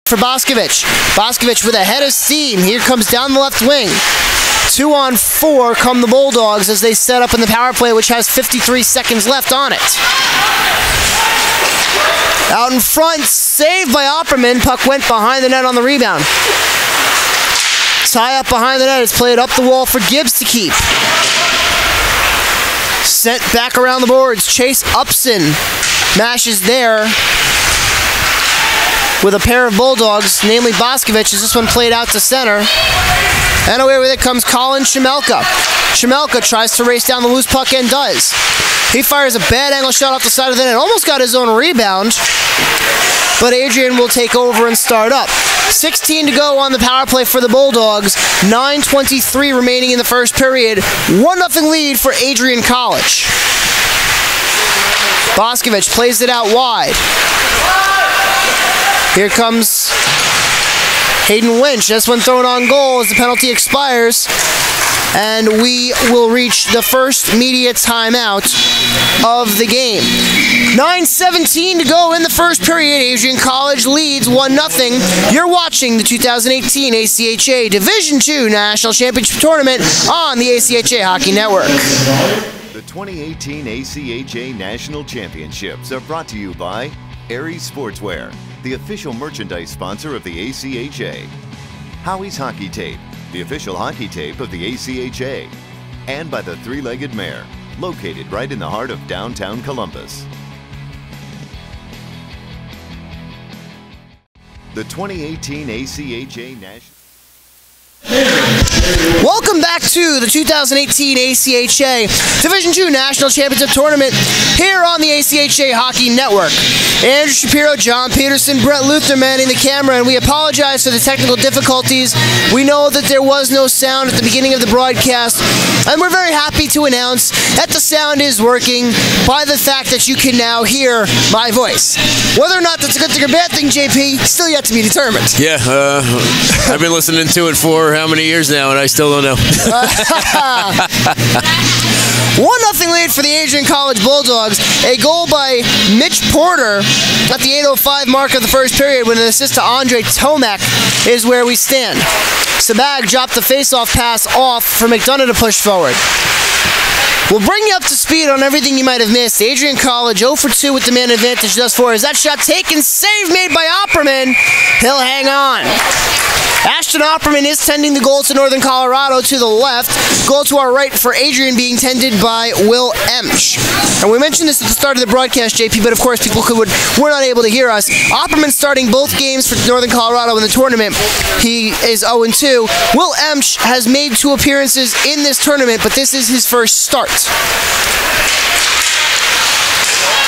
for Boscovich. Boscovich with a head of steam. Here comes down the left wing. 2 on 4 come the Bulldogs as they set up in the power play, which has 53 seconds left on it. Out in front, saved by Opperman. Puck went behind the net on the rebound. Tie up behind the net. It's played up the wall for Gibbs to keep. Sent back around the boards. Chase Upson mashes there with a pair of Bulldogs, namely Boscovich, as this one played out to center. And away with it comes Colin Chemelka. Chemelka tries to race down the loose puck and does. He fires a bad angle shot off the side of the net. Almost got his own rebound, but Adrian will take over and start up. 16 to go on the power play for the Bulldogs. 9:23 remaining in the first period. 1-0 lead for Adrian College. Boscovich plays it out wide. Here comes Hayden Winch. This one thrown on goal as the penalty expires. And we will reach the first media timeout of the game. 9:17 to go in the first period. Adrian College leads 1-0. You're watching the 2018 ACHA Division II National Championship Tournament on the ACHA Hockey Network. The 2018 ACHA National Championships are brought to you by Aries Sportswear, the official merchandise sponsor of the ACHA. Howie's Hockey Tape, the official hockey tape of the ACHA. And by the Three-Legged Mare, located right in the heart of downtown Columbus. The 2018 ACHA National... Welcome back to the 2018 ACHA Division II National Championship Tournament here on the ACHA Hockey Network. Andrew Shapiro, John Peterson, Brett Luther manning the camera, and we apologize for the technical difficulties. We know that there was no sound at the beginning of the broadcast, and we're very happy to announce that the sound is working by the fact that you can now hear my voice. Whether or not that's a good thing or bad thing, JP, still yet to be determined. Yeah, I've been listening to it for how many years now, and I still don't know. 1-0 lead for the Adrian College Bulldogs. A goal by Mitch Porter at the 8:05 mark of the first period when an assist to Andre Tomac is where we stand. Sabag dropped the face-off pass off for McDonough to push forward. We'll bring you up to speed on everything you might have missed. Adrian College 0 for 2 with the man advantage thus far. Is that shot taken? Save made by Opperman. He'll hang on. Ashton Opperman is tending the goal to Northern Colorado to the left. Goal to our right for Adrian being tended by Will Emsch. And we mentioned this at the start of the broadcast, JP, but of course people were not able to hear us. Opperman starting both games for Northern Colorado in the tournament. He is 0-2. Will Emsch has made 2 appearances in this tournament, but this is his first start.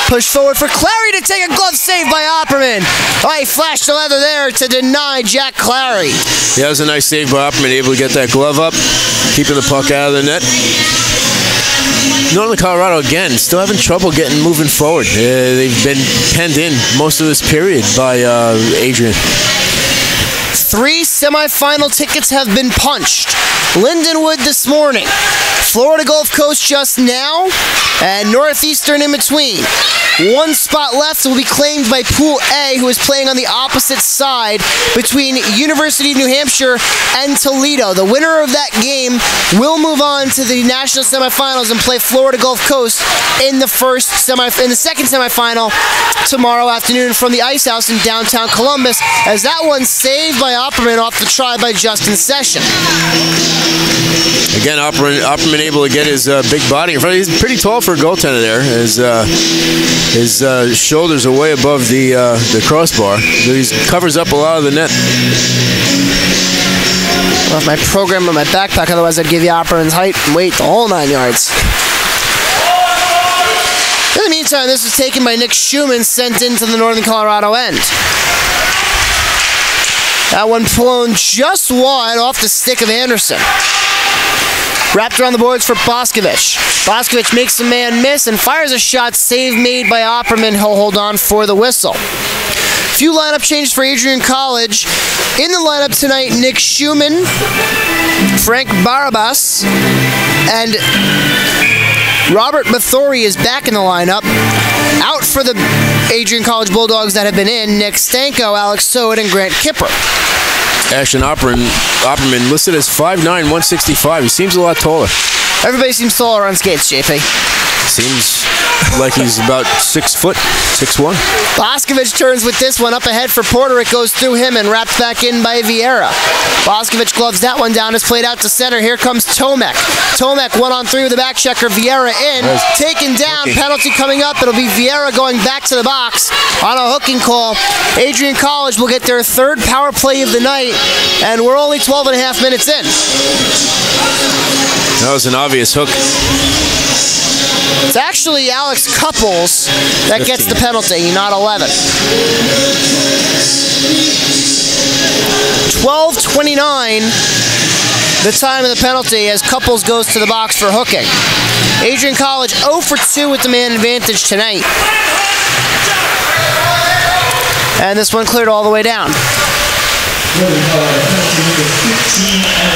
Push forward for Clary to take a glove save by Opperman. Oh, he flashed the leather there to deny Jack Clary. Yeah, that was a nice save by Opperman, able to get that glove up, keeping the puck out of the net. Northern Colorado, again, still having trouble moving forward. They've been penned in most of this period by Adrian. 3 semifinal tickets have been punched. Lindenwood this morning, Florida Gulf Coast just now, and Northeastern in between. 1 spot left will be claimed by Pool A, who is playing on the opposite side between University of New Hampshire and Toledo. The winner of that game will move on to the national semifinals and play Florida Gulf Coast in the second semifinal tomorrow afternoon from the Ice House in downtown Columbus, as that one saved by Opperman off the try by Justin Session. Again, Opperman able to get his big body in front. He's pretty tall for a goaltender there. His shoulders are way above the crossbar. So he covers up a lot of the net. Well, if my program on my backpack, otherwise I'd give you Opperman's height and weight, the whole 9 yards. In the meantime, this was taken by Nick Schumann, sent into the Northern Colorado end. That one flown just wide off the stick of Anderson. Wrapped around the boards for Boscovich. Boscovich makes a man miss and fires a shot, save made by Opperman. He'll hold on for the whistle. Few lineup changes for Adrian College. In the lineup tonight, Nick Schumann, Frank Barabas, and Robert Bathory is back in the lineup. Out for the Adrian College Bulldogs that have been in: Nick Stanko, Alex Sowett, and Grant Kipper. Ashton Opperman listed as 5'9", 165. He seems a lot taller. Everybody seems taller on skates, JP. Seems like he's about 6 foot, 6'1". Boscovich turns with this one up ahead for Porter. It goes through him and wrapped back in by Vieira. Boscovich gloves that one down. It's played out to center. Here comes Tomek. Tomek 1-on-3 with the back checker. Vieira in. Taken down. Penalty coming up. It'll be Vieira going back to the box on a hooking call. Adrian College will get their third power play of the night, and we're only 12 and a half minutes in. That was an obvious hook. It's actually Alex Couples that gets the penalty, not 11. 12:29, the time of the penalty, as Couples goes to the box for hooking. Adrian College 0 for 2 with the man advantage tonight. And this one cleared all the way down.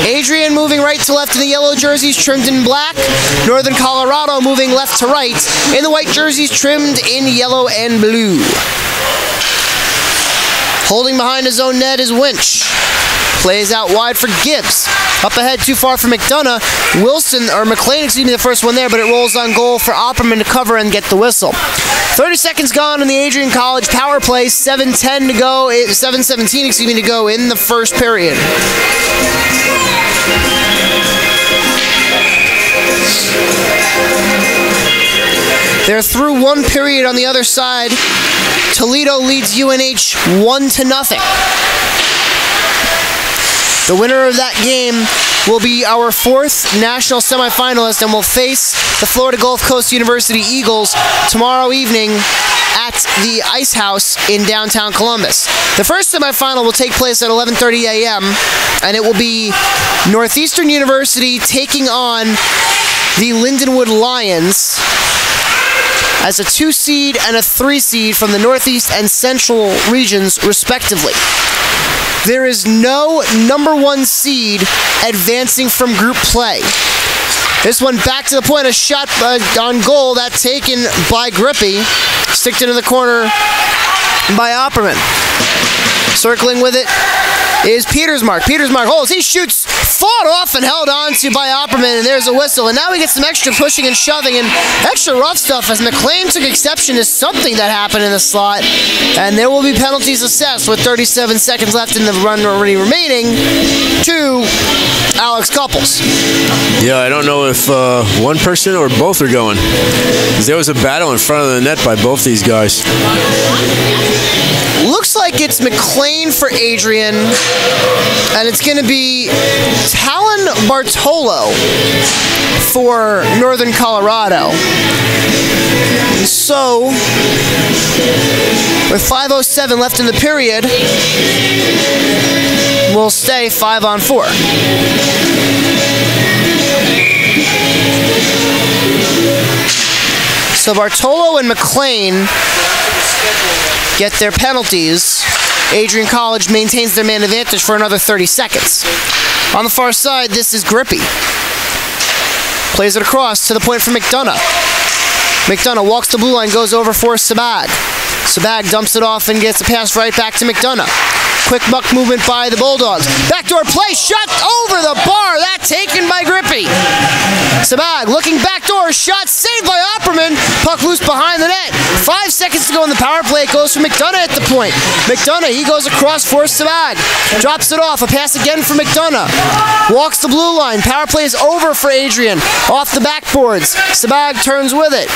Adrian moving right to left in the yellow jerseys trimmed in black. Northern Colorado moving left to right in the white jerseys trimmed in yellow and blue. Holding behind his own net is Winch. Plays out wide for Gibbs. Up ahead too far for McDonough. McLean, the first one there, but it rolls on goal for Opperman to cover and get the whistle. 30 seconds gone in the Adrian College power play. 7:17 to go in the first period. They're through one period on the other side. Toledo leads UNH 1-0. The winner of that game will be our fourth national semifinalist and will face the Florida Gulf Coast University Eagles tomorrow evening at the Ice House in downtown Columbus. The first semifinal will take place at 11:30 a.m. and it will be Northeastern University taking on the Lindenwood Lions as a 2 seed and a 3 seed from the Northeast and Central regions, respectively. There is no number 1 seed advancing from group play. This one back to the point, a shot on goal, that taken by Grippy. Sticked into the corner by Opperman. Circling with it is Petersmark. Petersmark holds, he shoots, fought off and held on to by Opperman, and there's a whistle. And now we get some extra pushing and shoving and extra rough stuff as McLean took exception to something that happened in the slot. And there will be penalties assessed with 37 seconds left in the run already remaining to Alex Couples. Yeah, I don't know if one person or both are going, because there was a battle in front of the net by both these guys. Looks like it's McLean for Adrian, and it's going to be Talon Bartolo for Northern Colorado. So, with 5:07 left in the period, we'll stay 5-on-4. So Bartolo and McLean get their penalties. Adrian College maintains their man advantage for another 30 seconds. On the far side, this is Grippy. Plays it across to the point for McDonough. McDonough walks the blue line, goes over for Sabag. Sabag dumps it off and gets a pass right back to McDonough. Quick muck movement by the Bulldogs. Backdoor play, shot over the bar. That taken by Grippy. Sabag looking backdoor, shot saved by Opperman. Puck loose behind the net. 5 seconds to go in the power play. It goes for McDonough at the point. McDonough, he goes across for Sabag. Drops it off. A pass again for McDonough. Walks the blue line. Power play is over for Adrian. Off the backboards. Sabag turns with it.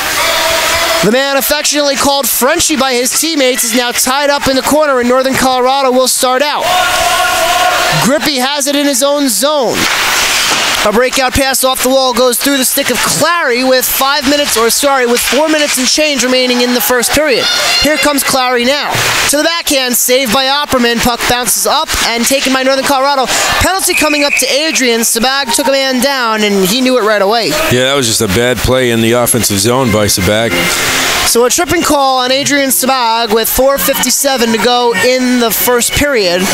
The man affectionately called Frenchie by his teammates is now tied up in the corner, and Northern Colorado will start out. Grippy has it in his own zone. A breakout pass off the wall goes through the stick of Clary with 4 minutes and change remaining in the first period. Here comes Clary now. To the backhand, saved by Opperman. Puck bounces up and taken by Northern Colorado. Penalty coming up to Adrian. Sabag took a man down, and he knew it right away. Yeah, that was just a bad play in the offensive zone by Sabag. So a tripping call on Adrian Sabag with 4:57 to go in the first period.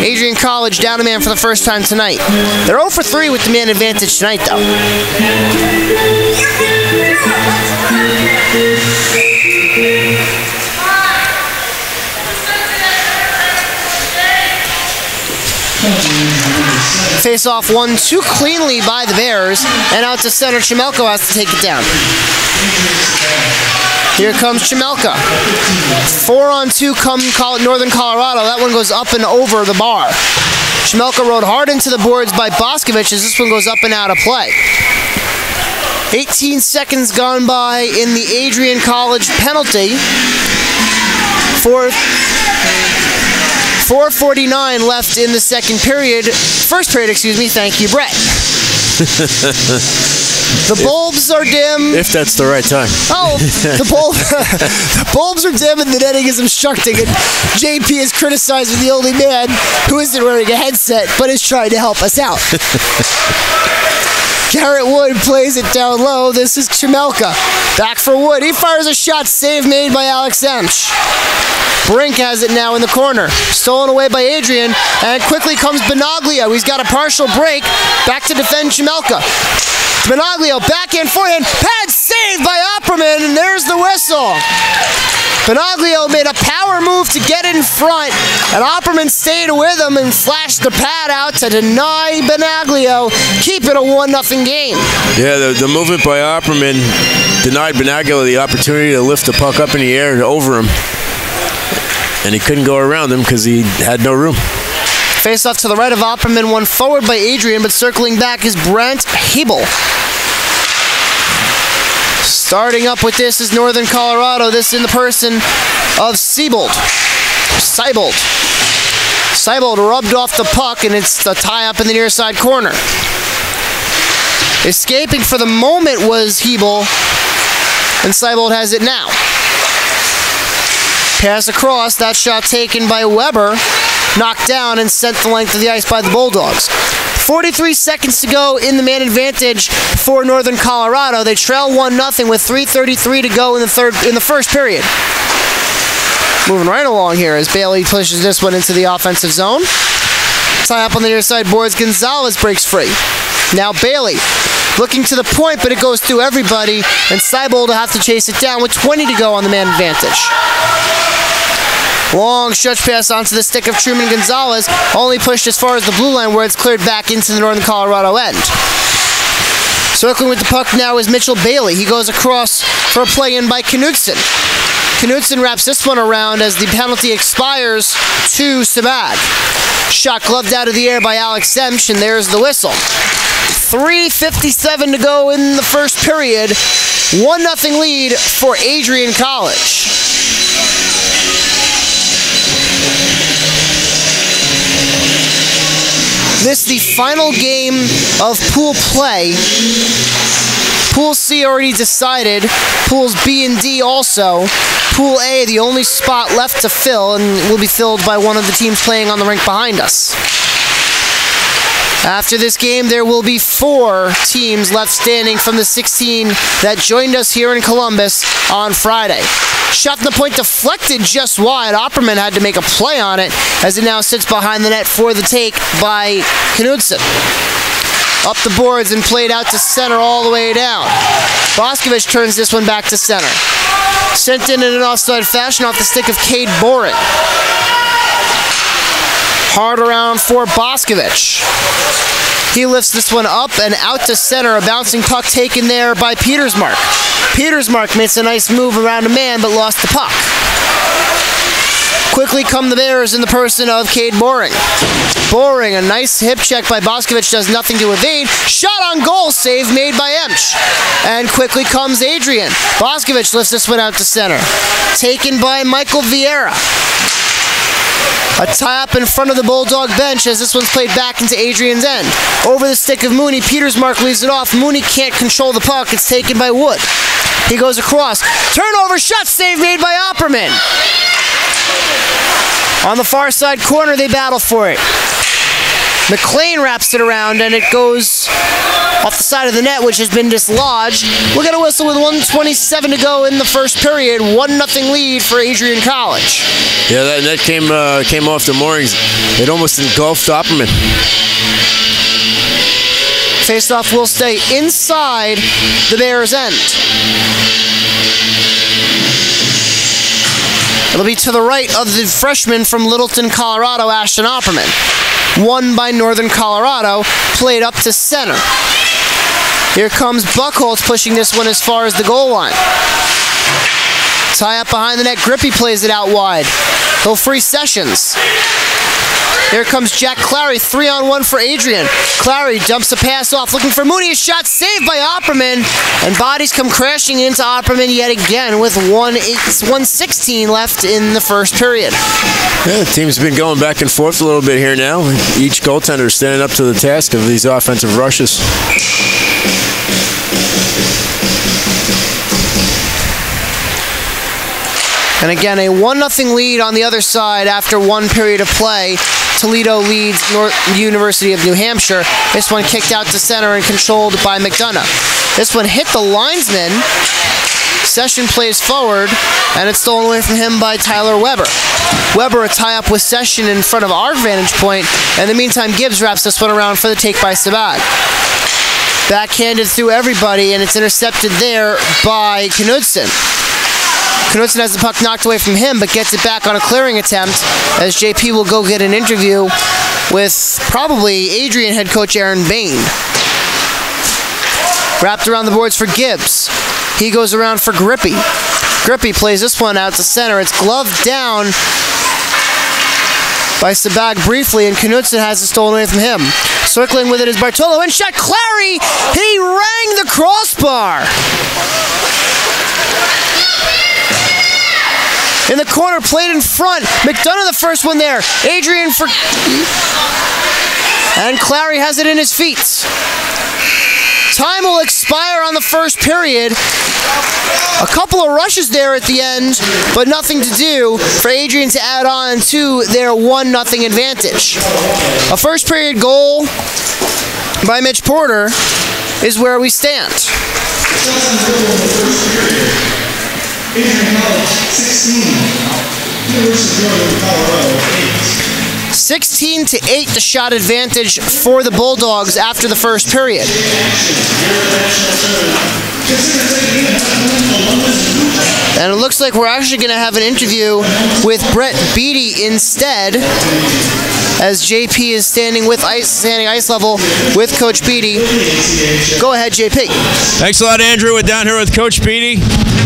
Adrian College down a man for the first time tonight. They're 0 for 3 with the man advantage tonight, though. Face off won too cleanly by the Bears, and out to center. Chimelko has to take it down. Here comes Chimelka. 4-on-2 come Northern Colorado. That one goes up and over the bar. Chimelka rode hard into the boards by Boscovich as this one goes up and out of play. 18 seconds gone by in the Adrian College penalty. 4:49 left in the first period, excuse me. Thank you, Brett. The bulbs are dim. If that's the right time. Oh, the bulbs are dim and the netting is obstructing. And JP is criticizing the only man who isn't wearing a headset but is trying to help us out. Garrett Wood plays it down low. This is Chimelka. Back for Wood. He fires a shot. Save made by Alex Emsch. Brink has it now in the corner. Stolen away by Adrian. And quickly comes Benaglio. He's got a partial break. Back to defend Chimelka. Benaglio backhand forehand. Pad saved by Opperman. And there's the whistle. Benaglio made a power move to get in front, and Opperman stayed with him and flashed the pad out to deny Benaglio, keep it a 1-0 game. Yeah, the movement by Opperman denied Benaglio the opportunity to lift the puck up in the air and over him, and he couldn't go around him because he had no room. Face off to the right of Opperman, one forward by Adrian, but circling back is Brent Hebel. Starting up with this is Northern Colorado. This in the person of Seibold rubbed off the puck, and it's the tie-up in the near side corner. Escaping for the moment was Hebel, and Seibold has it now. Pass across, that shot taken by Weber, knocked down and sent the length of the ice by the Bulldogs. 43 seconds to go in the man advantage for Northern Colorado. They trail 1-0 with 3:33 to go in the first period. Moving right along here as Bailey pushes this one into the offensive zone. Tie up on the near side boards. Gonzalez breaks free. Now Bailey looking to the point, but it goes through everybody, and Seibold will have to chase it down with 20 to go on the man advantage. Long stretch pass onto the stick of Truman Gonzalez, only pushed as far as the blue line where it's cleared back into the Northern Colorado end. Circling with the puck now is Mitchell Bailey. He goes across for a play-in by Knudsen. Knudsen wraps this one around as the penalty expires to Sabag. Shot gloved out of the air by Alex Emsch, and there's the whistle. 3:57 to go in the first period. 1-0 lead for Adrian College. This is the final game of pool play. Pool C already decided. Pools B and D also. Pool A, the only spot left to fill, and will be filled by one of the teams playing on the rink behind us. After this game, there will be 4 teams left standing from the 16 that joined us here in Columbus on Friday. Shot from the point deflected just wide. Opperman had to make a play on it as it now sits behind the net for the take by Knudsen. Up the boards and played out to center all the way down. Boscovich turns this one back to center. Sent in an offside fashion off the stick of Cade Boren. Hard around for Boscovich. He lifts this one up and out to center. A bouncing puck taken there by Petersmark. Petersmark makes a nice move around a man but lost the puck. Quickly come the Bears in the person of Cade Boring. Boring, a nice hip check by Boscovich, does nothing to evade. Shot on goal, save made by Emsch. And quickly comes Adrian. Boscovich lifts this one out to center. Taken by Michael Vieira. A tie-up in front of the Bulldog bench as this one's played back into Adrian's end. Over the stick of Mooney, Petersmark leaves it off. Mooney can't control the puck. It's taken by Wood. He goes across. Turnover, shot save made by Opperman. On the far side corner, they battle for it. McLean wraps it around, and it goes off the side of the net, which has been dislodged. We'll get a whistle with 1:27 to go in the first period. 1-0 lead for Adrian College. Yeah, that net came off the moorings. It almost engulfed Opperman. Faceoff will stay inside the Bears' end. It'll be to the right of the freshman from Littleton, Colorado, Ashton Opperman. Won by Northern Colorado, played up to center. Here comes Buchholz pushing this one as far as the goal line. Tie up behind the net, Grippy plays it out wide. He'll free Sessions. Here comes Jack Clary, 3-on-1 for Adrian. Clary dumps a pass off, looking for Mooney. A shot saved by Opperman, and bodies come crashing into Opperman yet again with 1:16 left in the first period. Yeah, the team's been going back and forth a little bit here now. Each goaltender is standing up to the task of these offensive rushes. And again, a 1-0 lead on the other side after one period of play. Toledo leads University of New Hampshire. This one kicked out to center and controlled by McDonough. This one hit the linesman. Session plays forward, and it's stolen away from him by Tyler Weber. Weber a tie-up with Session in front of our vantage point. In the meantime, Gibbs wraps this one around for the take by Sabag. Backhanded through everybody, and it's intercepted there by Knudsen. Knudsen has the puck knocked away from him, but gets it back on a clearing attempt as JP will go get an interview with probably Adrian head coach Aaron Bain. Wrapped around the boards for Gibbs. He goes around for Grippy. Grippy plays this one out to center. It's gloved down by Sabag briefly, and Knudsen has it stolen away from him. Circling with it is Bartolo, and shot Clary! He rang the crossbar! In the corner, played in front. McDonough the first one there. Adrian for... And Clary has it in his feet. Time will expire on the first period. A couple of rushes there at the end, but nothing to do for Adrian to add on to their 1-0 advantage. A first period goal by Mitch Porter is where we stand. Adrian College, 16. University of Northern Colorado, 8. 16-8 the shot advantage for the Bulldogs after the first period. And it looks like we're actually going to have an interview with Brett Beatty instead, as JP is standing ice level with Coach Beatty. Go ahead, JP. Thanks a lot, Andrew. We're down here with Coach Beatty.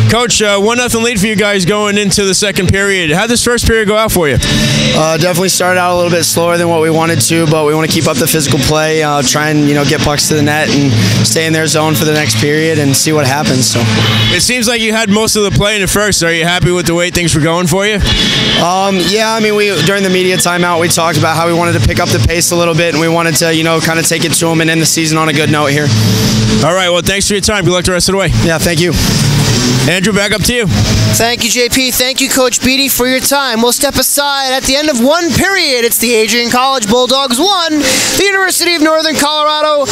Coach, 1-0 lead for you guys going into the second period. How'd this first period go out for you? Definitely started out a little bit slower than what we wanted to, but we want to keep up the physical play, try and get pucks to the net and stay in their zone for the next period and see what happens. So it seems like you had most of the play in the first. Are you happy with the way things were going for you? Yeah, I mean, during the media timeout, we talked about how we wanted to pick up the pace a little bit, and we wanted to, kind of take it to them and end the season on a good note here. All right, well, thanks for your time. Good luck the rest of the way. Yeah, thank you. Andrew, back up to you. Thank you, JP. Thank you, Coach Beatty, for your time. We'll step aside at the end of one period. It's the Adrian College Bulldogs 1, the University of Northern Colorado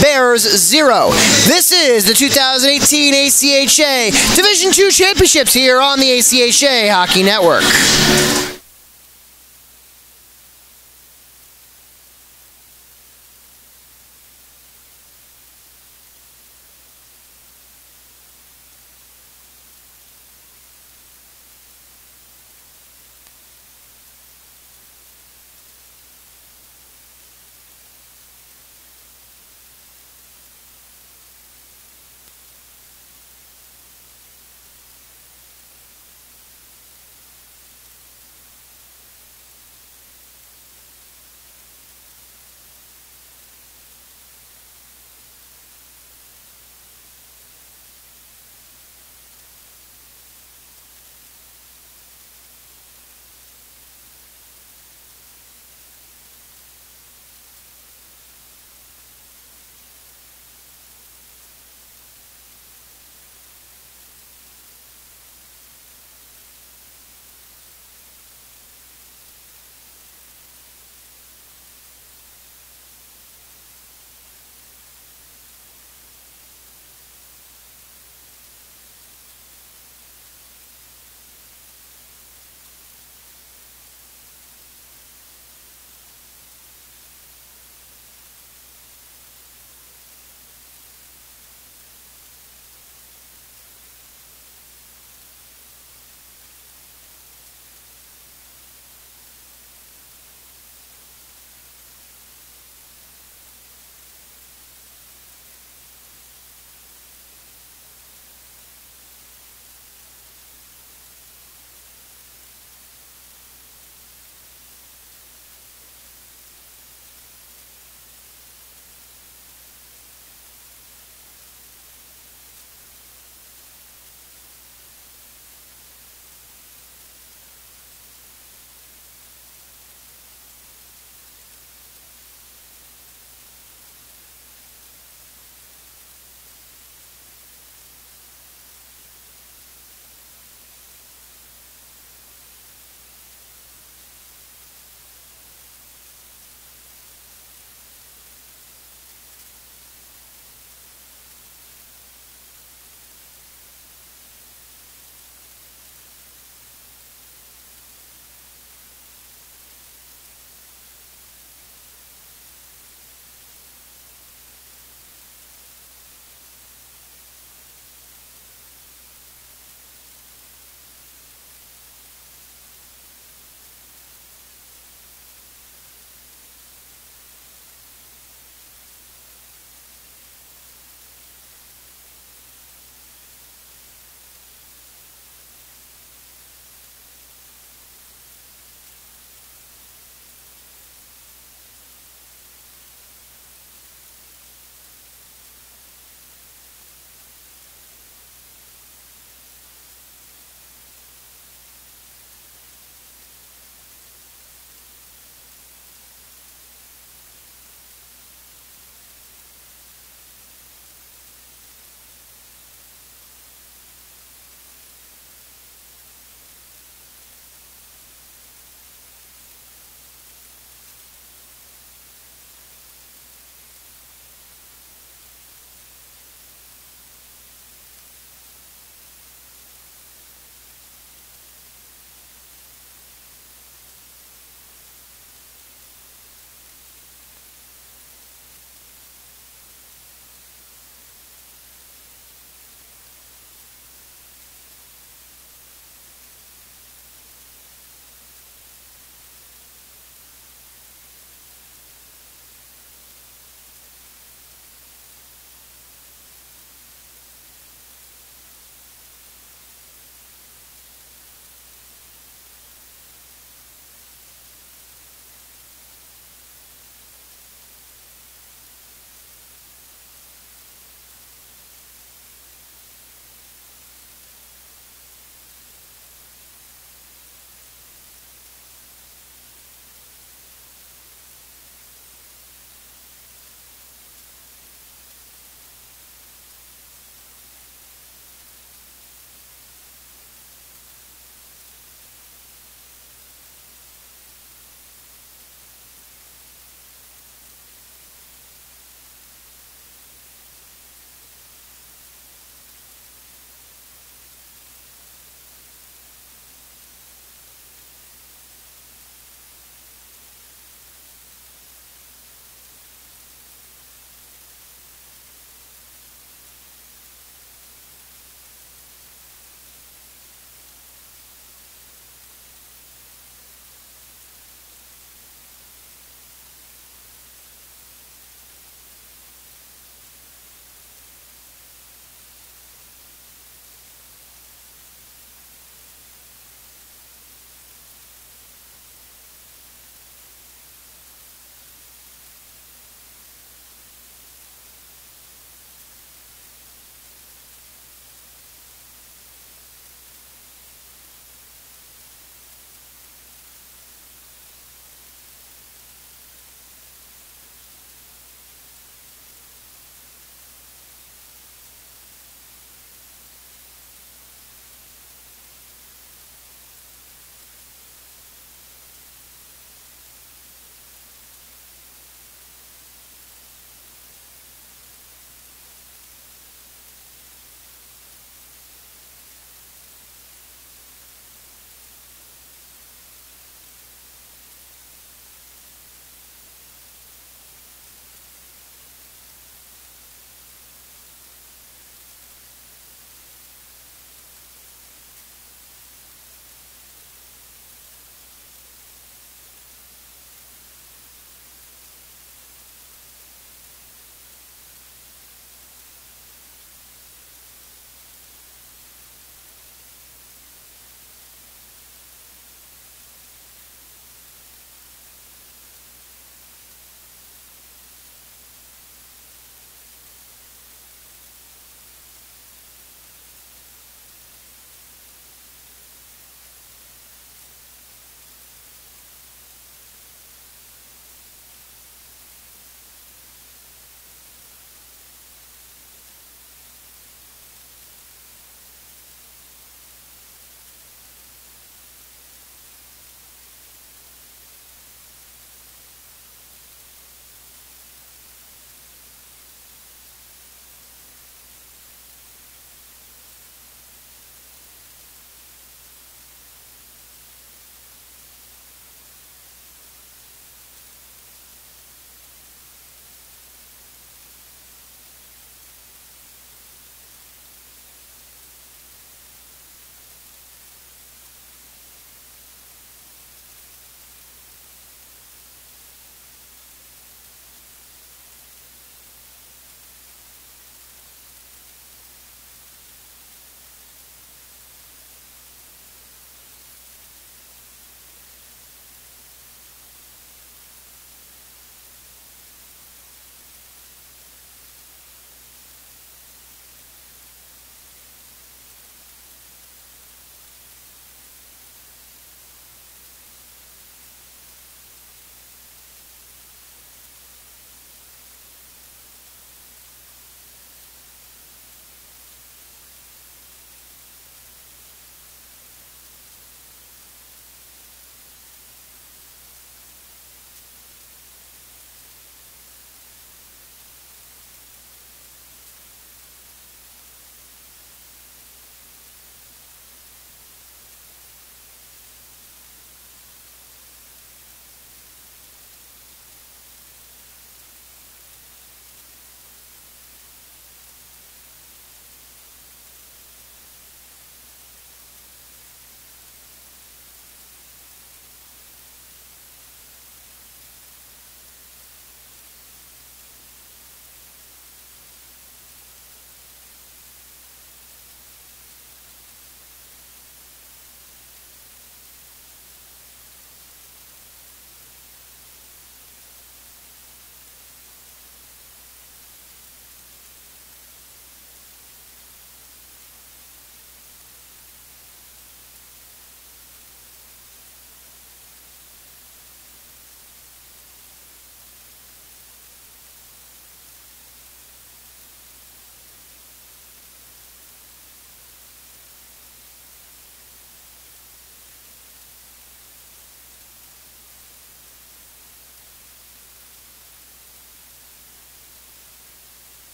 Bears 0. This is the 2018 ACHA Division II Championships here on the ACHA Hockey Network.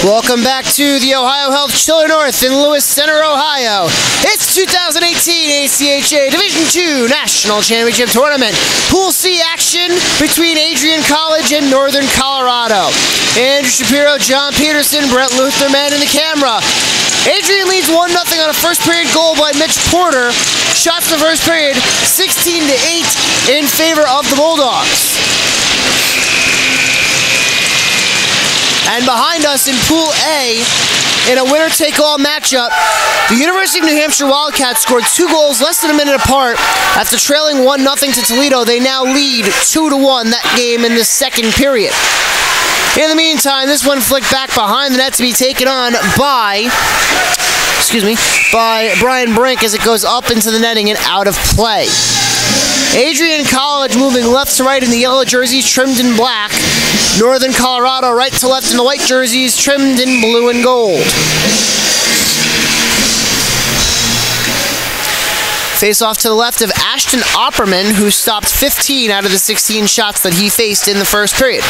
Welcome back to the Ohio Health Chiller North in Lewis Center, Ohio. It's 2018 ACHA Division II National Championship Tournament. Pool C action between Adrian College and Northern Colorado. Andrew Shapiro, John Peterson, Brett Luther, man in the camera. Adrian leads 1-0 on a first period goal by Mitch Porter. Shots in the first period, 16-8 in favor of the Bulldogs. And behind us in Pool A, in a winner-take-all matchup, the University of New Hampshire Wildcats scored 2 goals less than a minute apart. After trailing 1-0 to Toledo, they now lead 2-1 that game in the second period. In the meantime, this one flicked back behind the net to be taken on by Brian Brink as it goes up into the netting and out of play. Adrian College moving left to right in the yellow jerseys trimmed in black. Northern Colorado right to left in the white jerseys trimmed in blue and gold. Face off to the left of Ashton Opperman, who stopped 15 out of the 16 shots that he faced in the first period.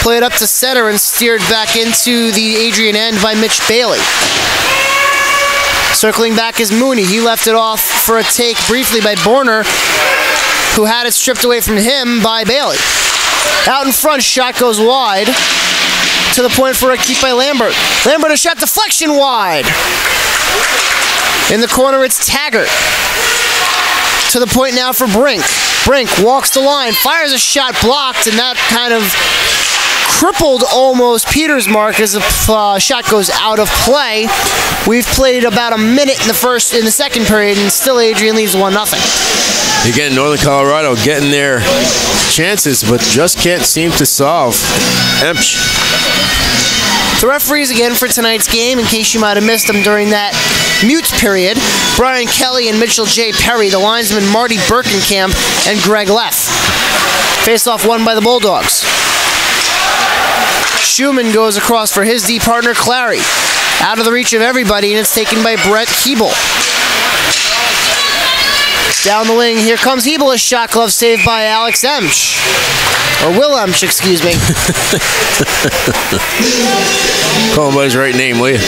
Played up to center and steered back into the Adrian end by Mitch Bailey. Circling back is Mooney. He left it off for a take briefly by Borner, who had it stripped away from him by Bailey. Out in front, shot goes wide to the point for a keep by Lambert. Lambert, a shot deflection wide. In the corner, it's Taggart. To the point now for Brink. Brink walks the line, fires a shot blocked, and that kind of crippled almost Peter's mark as the shot goes out of play. We've played about a minute in the second period, and still Adrian leads 1-0. Again, Northern Colorado getting their chances, but just can't seem to solve. Empsh. The referees again for tonight's game, in case you might have missed them during that mute period, Brian Kelly and Mitchell J. Perry, the linesmen Marty Birkenkamp and Greg Leff. Face-off won by the Bulldogs. Schumann goes across for his D partner Clary. Out of the reach of everybody, and it's taken by Brett Hebel. Down the wing, here comes Hebel, a shot glove saved by Alex Emsch. Or Will Emsch, excuse me. Call him by his right name, will you?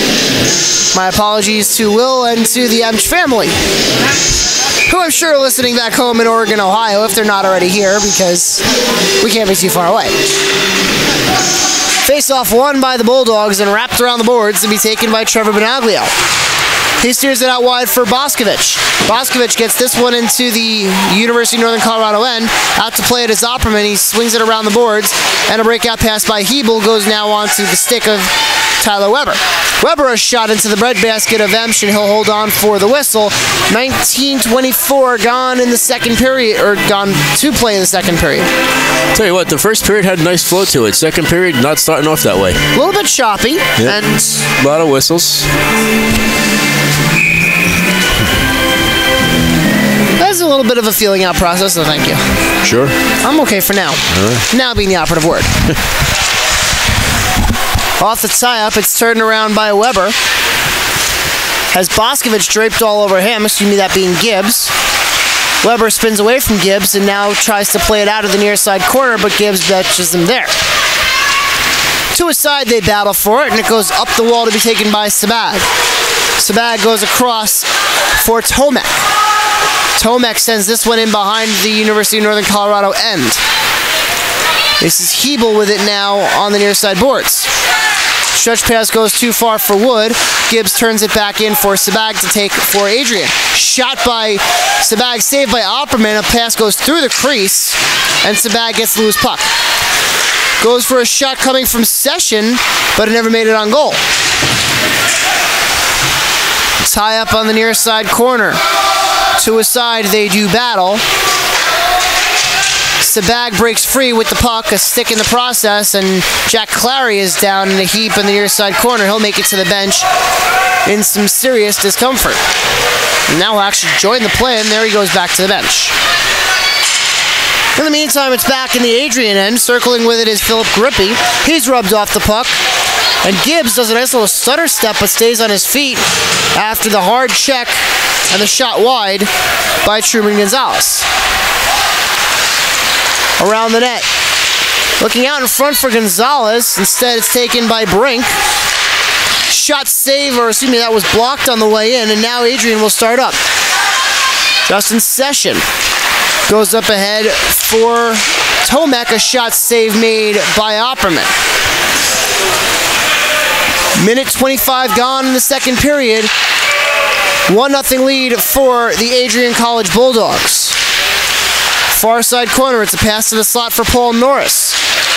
My apologies to Will and to the Emsch family, who I'm sure are listening back home in Oregon, Ohio, if they're not already here, because we can't be too far away. Face-off won by the Bulldogs and wrapped around the boards to be taken by Trevor Benaglio. He steers it out wide for Boscovich. Boscovich gets this one into the University of Northern Colorado end. Out to play it is Opperman. He swings it around the boards, and a breakout pass by Hebel goes now onto the stick of Tyler Weber. Weber a shot into the breadbasket of Emsch, and he'll hold on for the whistle. 19:24 gone in the second period, or gone to play in the second period. Tell you what, the first period had a nice flow to it. Second period, not starting off that way. A little bit choppy, Yep. and A lot of whistles. that's a little bit of a feeling out process, so thank you. Sure. I'm okay for now. Now being the operative word. Off the tie-up, it's turned around by Weber. Has Boscovich draped all over him, excuse me, that being Gibbs. Weber spins away from Gibbs and now tries to play it out of the near side corner, but Gibbs betches him there. To his side, they battle for it, and it goes up the wall to be taken by Sabag. Sabag goes across for Tomek. Tomek sends this one in behind the University of Northern Colorado end. This is Hebel with it now on the near side boards. Stretch pass goes too far for Wood. Gibbs turns it back in for Sabag to take for Adrian. Shot by Sabag, saved by Opperman. A pass goes through the crease, and Sabag gets the loose puck. Goes for a shot coming from Session, but it never made it on goal. Tie up on the near side corner. To his side, they do battle. Sabag breaks free with the puck, a stick in the process, and Jack Clary is down in a heap in the near side corner. He'll make it to the bench in some serious discomfort. Now he'll actually join the play, and there he goes back to the bench. In the meantime, it's back in the Adrian end. Circling with it is Philip Grippy. He's rubbed off the puck, and Gibbs does a nice little stutter step, but stays on his feet after the hard check and the shot wide by Truman Gonzalez. Around the net, Looking out in front for Gonzalez. Instead, it's taken by Brink. Shot save, or excuse me, that was blocked on the way in, and now Adrian will start up. Justin Session goes up ahead for Tomek, a shot save made by Opperman. Minute 25 gone in the second period. 1-0 lead for the Adrian College Bulldogs. Far side corner, it's a pass to the slot for Paul Norris.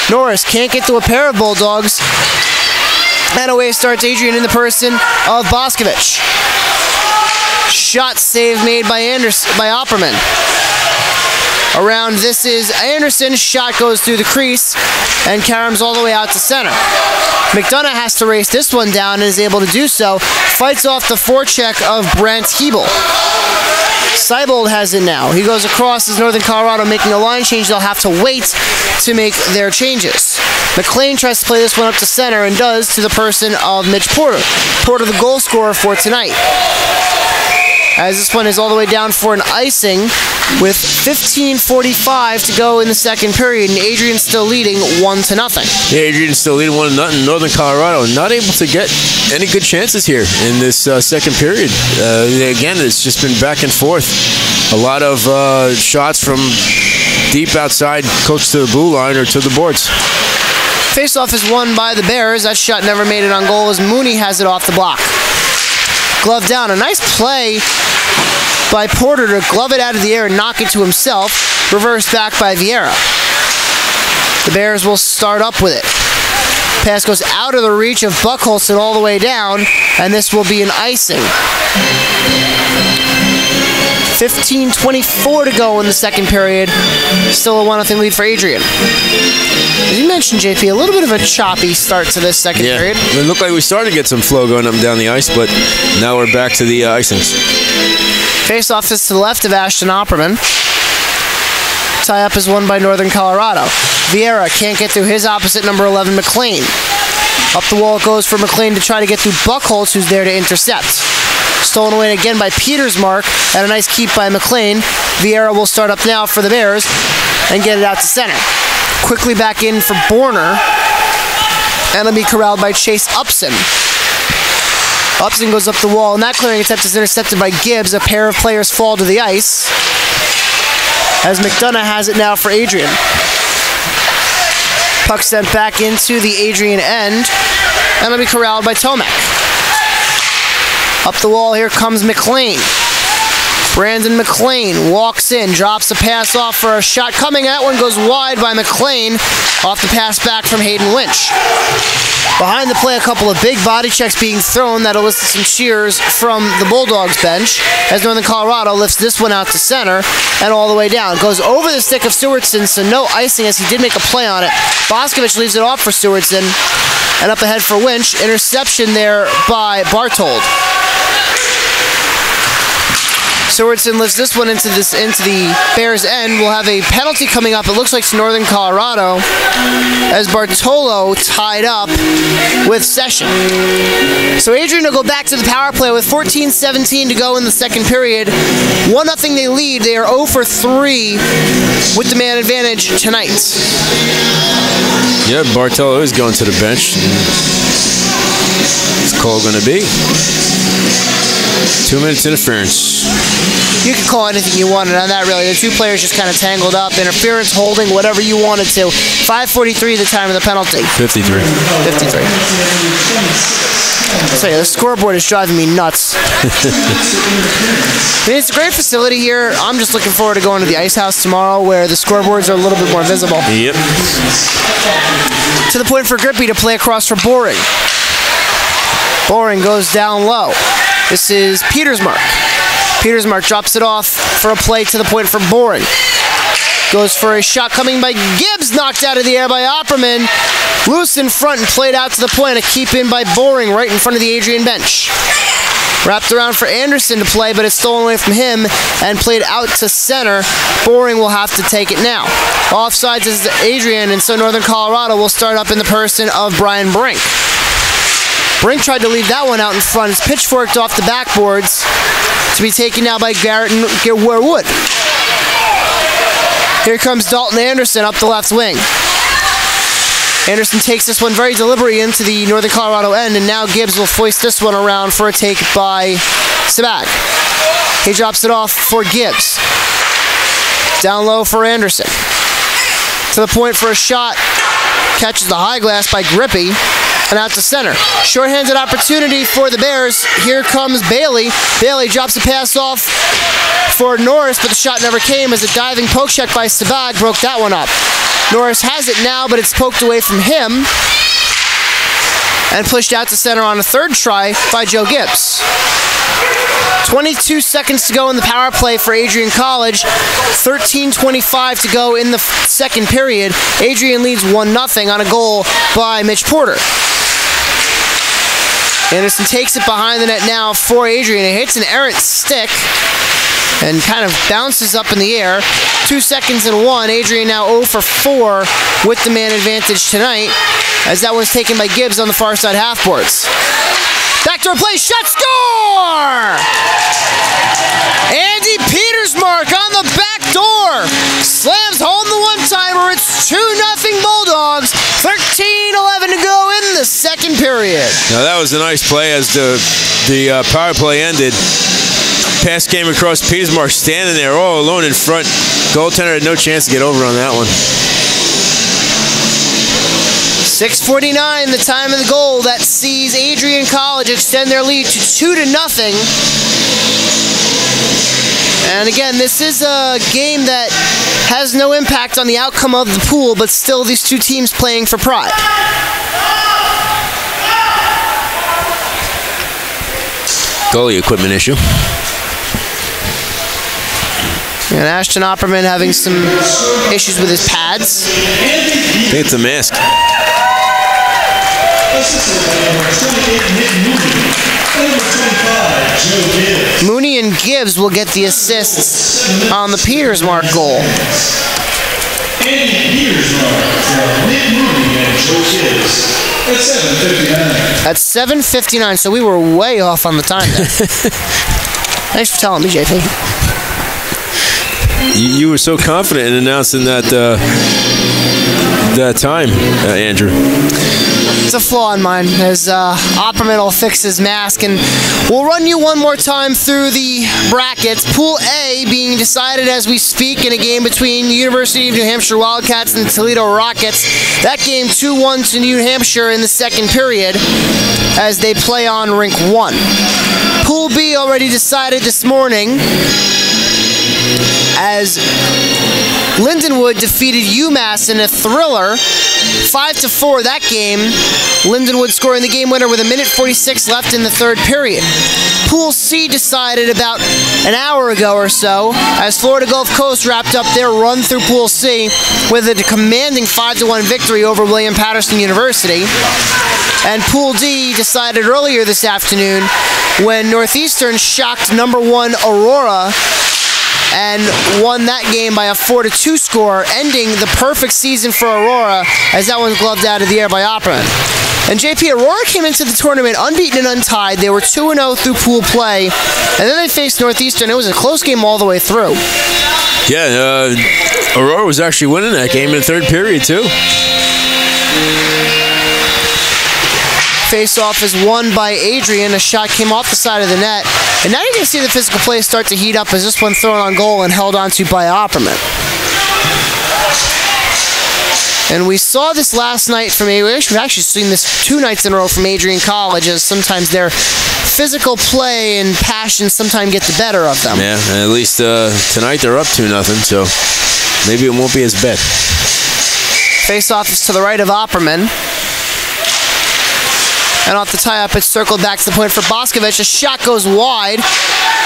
Norris can't get to a pair of Bulldogs. And away starts Adrian in the person of Boscovich. Shot save made by Opperman. Around this is Anderson. Shot goes through the crease and caroms all the way out to center. McDonough has to race this one down and is able to do so. Fights off the forecheck of Brent Hebel. Seibold has it now. He goes across as Northern Colorado making a line change. They'll have to wait to make their changes. McLean tries to play this one up to center and does to the person of Mitch Porter. Porter, the goal scorer for tonight. As this one is all the way down for an icing with 15:45 to go in the second period, and Adrian's still leading 1-0. Yeah, Adrian's still leading 1-0. Northern Colorado not able to get any good chances here in this second period. Again, it's just been back and forth. A lot of shots from deep outside, close to the blue line or to the boards. Faceoff is won by the Bears. That shot never made it on goal as Mooney has it off the block. Glove down. A nice play by Porter to glove it out of the air and knock it to himself. Reversed back by Vieira. The Bears will start up with it. Pass goes out of the reach of Buckholz and all the way down, and this will be an icing. 15:24 to go in the second period. Still a 1-0 lead for Adrian. As you mentioned, JP, a little bit of a choppy start to this second period. It looked like we started to get some flow going up and down the ice, but now we're back to the icings. Face-off is to the left of Ashton Opperman. Tie-up is won by Northern Colorado. Vieira can't get through his opposite, number 11, McLean. Up the wall it goes for McLean to try to get through Buckholz, who's there to intercept. Stolen away again by Petersmark, and a nice keep by McLean. Vieira will start up now for the Bears and get it out to center. Quickly back in for Borner, and it'll be corralled by Chase Upson. Upson goes up the wall, and that clearing attempt is intercepted by Gibbs. A pair of players fall to the ice, as McDonough has it now for Adrian. Puck sent back into the Adrian end, and it'll be corralled by Tomek. Up the wall, here comes McLean. Brandon McLean walks in, drops a pass off for a shot coming. That one goes wide by McLean, off the pass back from Hayden Lynch. Behind the play, a couple of big body checks being thrown that elicit some cheers from the Bulldogs bench, as Northern Colorado lifts this one out to center and all the way down. Goes over the stick of Sewardson, so no icing as he did make a play on it. Boscovich leaves it off for Sewardson, and up ahead for Winch. Interception there by Bartold. Sewardson lifts this one into the Bears' end. We'll have a penalty coming up. It looks like it's Northern Colorado, as Bartolo tied up with Session. So Adrian will go back to the power play with 14:17 to go in the second period. 1-0 they lead. They are 0 for 3 with the man advantage tonight. Yeah, Bartolo is going to the bench. What's the call going to be? 2 minutes interference. You can call anything you wanted on that, really. The two players just kind of tangled up. Interference, holding, whatever you wanted to. 5:43 the time of the penalty. 53. 53. So yeah, the scoreboard is driving me nuts. I mean, it's a great facility here. I'm just looking forward to going to the Ice House tomorrow, where the scoreboards are a little bit more visible. Yep. To the point for Grippy to play across for Boring. Boring goes down low. This is Petersmark. Petersmark drops it off for a play to the point for Boring. Goes for a shot coming by Gibbs, knocked out of the air by Opperman. Loose in front and played out to the point. A keep in by Boring right in front of the Adrian bench. Wrapped around for Anderson to play, but it's stolen away from him and played out to center. Boring will have to take it now. Offsides is Adrian, and so Northern Colorado will start up in the person of Brian Brink. Brink tried to leave that one out in front. It's pitchforked off the backboards to be taken now by Garrett Wood. Here comes Dalton Anderson up the left wing. Anderson takes this one very deliberately into the Northern Colorado end, and now Gibbs will foist this one around for a take by Sabag. He drops it off for Gibbs. Down low for Anderson. To the point for a shot. Catches the high glass by Grippy. And out to center. Short-handed opportunity for the Bears. Here comes Bailey. Bailey drops a pass off for Norris, but the shot never came as a diving poke check by Sabag broke that one up. Norris has it now, but it's poked away from him and pushed out to center on a third try by Joe Gibbs. 22 seconds to go in the power play for Adrian College. 13:25 to go in the second period. Adrian leads 1-0 on a goal by Mitch Porter. Anderson takes it behind the net now for Adrian. It hits an errant stick and kind of bounces up in the air. 2 seconds and 1. Adrian now 0 for 4 with the man advantage tonight, as that one's taken by Gibbs on the far side half boards. Backdoor play, shot, score! Andy Petersmark on the back door. Slams home the one-timer. It's 2-0 Bulldogs. 13:11 to go in the second period. Now that was a nice play as the power play ended. Pass came across Petersmark standing there all alone in front. Goaltender had no chance to get over on that one. 6:49, the time of the goal that sees Adrian College extend their lead to 2-0. And again, this is a game that has no impact on the outcome of the pool, but still these two teams playing for pride. Goalie equipment issue. And Ashton Opperman having some issues with his pads. I think it's a mask. Mooney and Gibbs will get the assists on the Petersmark goal. At 7:59, so we were way off on the time there. Thanks for telling me, JP. You were so confident in announcing that time, Andrew. It's a flaw in mine, as Opperman will fix his mask, and we'll run you one more time through the brackets. Pool A being decided as we speak in a game between the University of New Hampshire Wildcats and the Toledo Rockets. That game 2-1 to New Hampshire in the second period as they play on rink 1. Pool B already decided this morning as Lindenwood defeated UMass in a thriller, 5-4 that game. Lindenwood scoring the game winner with 1:46 left in the third period. Pool C decided about an hour ago or so as Florida Gulf Coast wrapped up their run through Pool C with a commanding 5-1 victory over William Patterson University. And Pool D decided earlier this afternoon when Northeastern shocked number 1 Aurora and won that game by a 4-2 score, ending the perfect season for Aurora as that one's gloved out of the air by Opperman. And JP, Aurora came into the tournament unbeaten and untied. They were 2-0 through pool play, and then they faced Northeastern. It was a close game all the way through. Yeah, Aurora was actually winning that game in the third period too. Face-off is won by Adrian. A shot came off the side of the net. And now you're going to see the physical play start to heat up as this one thrown on goal and held onto by Opperman. And we saw this last night from Adrian. We've actually seen this 2 nights in a row from Adrian College, as sometimes their physical play and passion sometimes get the better of them. Yeah, and at least tonight they're up 2-0, so maybe it won't be as bad. Face-off is to the right of Opperman. And off the tie-up, it's circled back to the point for Boscovich. A shot goes wide.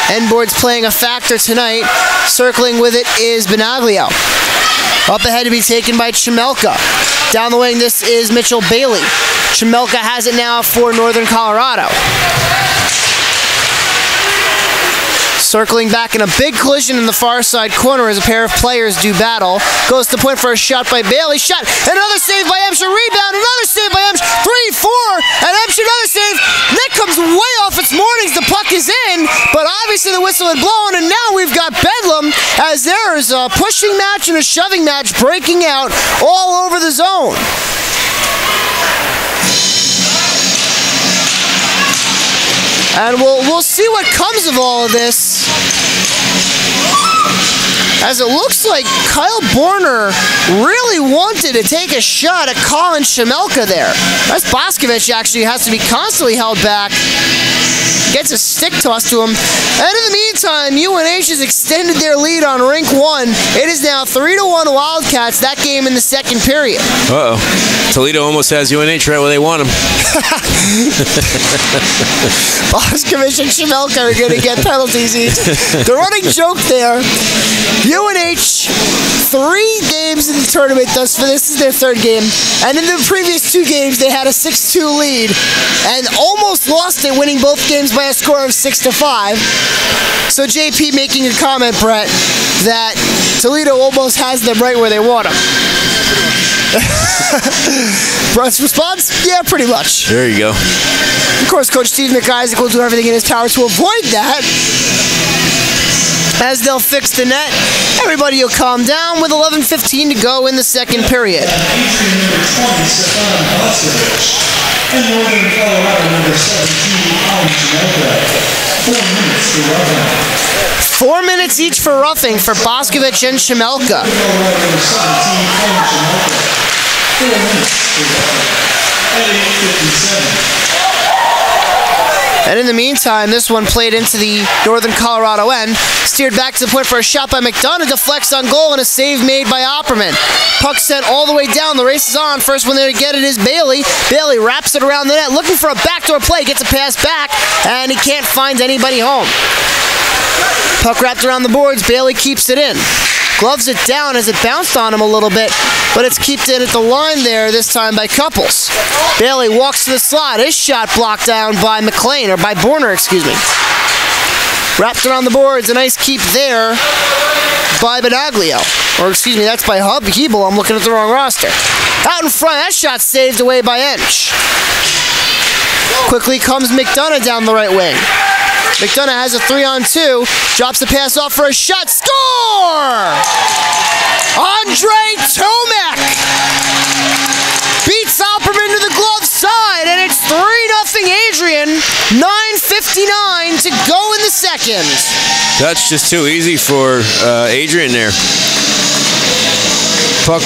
Endboard's playing a factor tonight. Circling with it is Benaglio. Up ahead to be taken by Chimelka. Down the wing, this is Mitchell Bailey. Chimelka has it now for Northern Colorado. Circling back in a big collision in the far side corner as a pair of players do battle. Goes to the point for a shot by Bailey. Shot. Another save by Emscher. Rebound. Another save by Emscher. 3-4. And Emscher another save. Net comes way off its moorings. The puck is in. But obviously the whistle had blown. And now we've got Bedlam as there is a pushing match and a shoving match breaking out all over the zone. And we'll see what comes of all of this, as it looks like Kyle Borner really wanted to take a shot at Colin Shemelka there. That's Boscovich actually has to be constantly held back. Gets a stick tossed to him. And in the meantime, UNH has extended their lead on Rink 1. It is now 3-1 Wildcats, that game in the second period. Uh-oh. Toledo almost has UNH right where they want him. Boscovich and Shemelka are going to get penalties each. The running joke there. UNH, 3 games in the tournament thus far. This is their 3rd game. And in the previous 2 games, they had a 6-2 lead and almost lost it, winning both games by a score of 6-5. So JP making a comment, Brett, that Toledo almost has them right where they want them. Brett's response? Yeah, pretty much. There you go. Of course, Coach Steve McIsaac will do everything in his power to avoid that, as they'll fix the net. Everybody will calm down with 11:15 to go in the second period. Adrian, number 20, Stefan Boscovich. And Northern Colorado, number 17, Colin Shemelka. 4 minutes to roughing. 4 minutes each for roughing for Boscovich and Shemelka. Colorado, number 17, Colin Shemelka. 4 minutes to roughing. At 8:57. And in the meantime, this one played into the Northern Colorado end. Steered back to the point for a shot by McDonough. Deflects on goal and a save made by Opperman. Puck sent all the way down. The race is on. First one there to get it is Bailey. Bailey wraps it around the net. Looking for a backdoor play. Gets a pass back. And he can't find anybody home. Puck wrapped around the boards. Bailey keeps it in. Gloves it down as it bounced on him a little bit, but it's kept it at the line there, this time by Couples. Bailey walks to the slot. His shot blocked down by McLean, or by Borner, excuse me. Wrapped around the boards, a nice keep there by Benaglio. Or excuse me, that's by Hebel. I'm looking at the wrong roster. Out in front, that shot saved away by Ench. Quickly comes McDonough down the right wing. McDonough has a 3-on-2, drops the pass off for a shot, score! Andre Tomek beats Opperman to the glove side, and it's 3-0 Adrian, 9:59 to go in the second. That's just too easy for Adrian there. Puck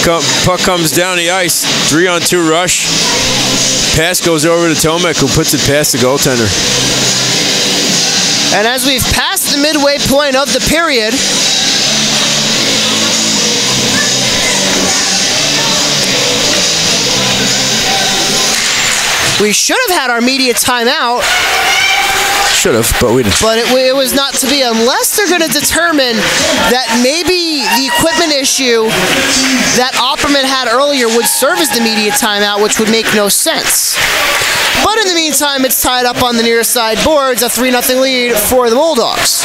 comes down the ice, 3-on-2 rush. Pass goes over to Tomek, who puts it past the goaltender. And as we've passed the midway point of the period, we should have had our media timeout. Should have, but we didn't. But it was not to be, unless they're going to determine that maybe the equipment issue that Opperman had earlier would serve as the media timeout, which would make no sense. But in the meantime, it's tied up on the near side boards, a 3-0 lead for the Bulldogs.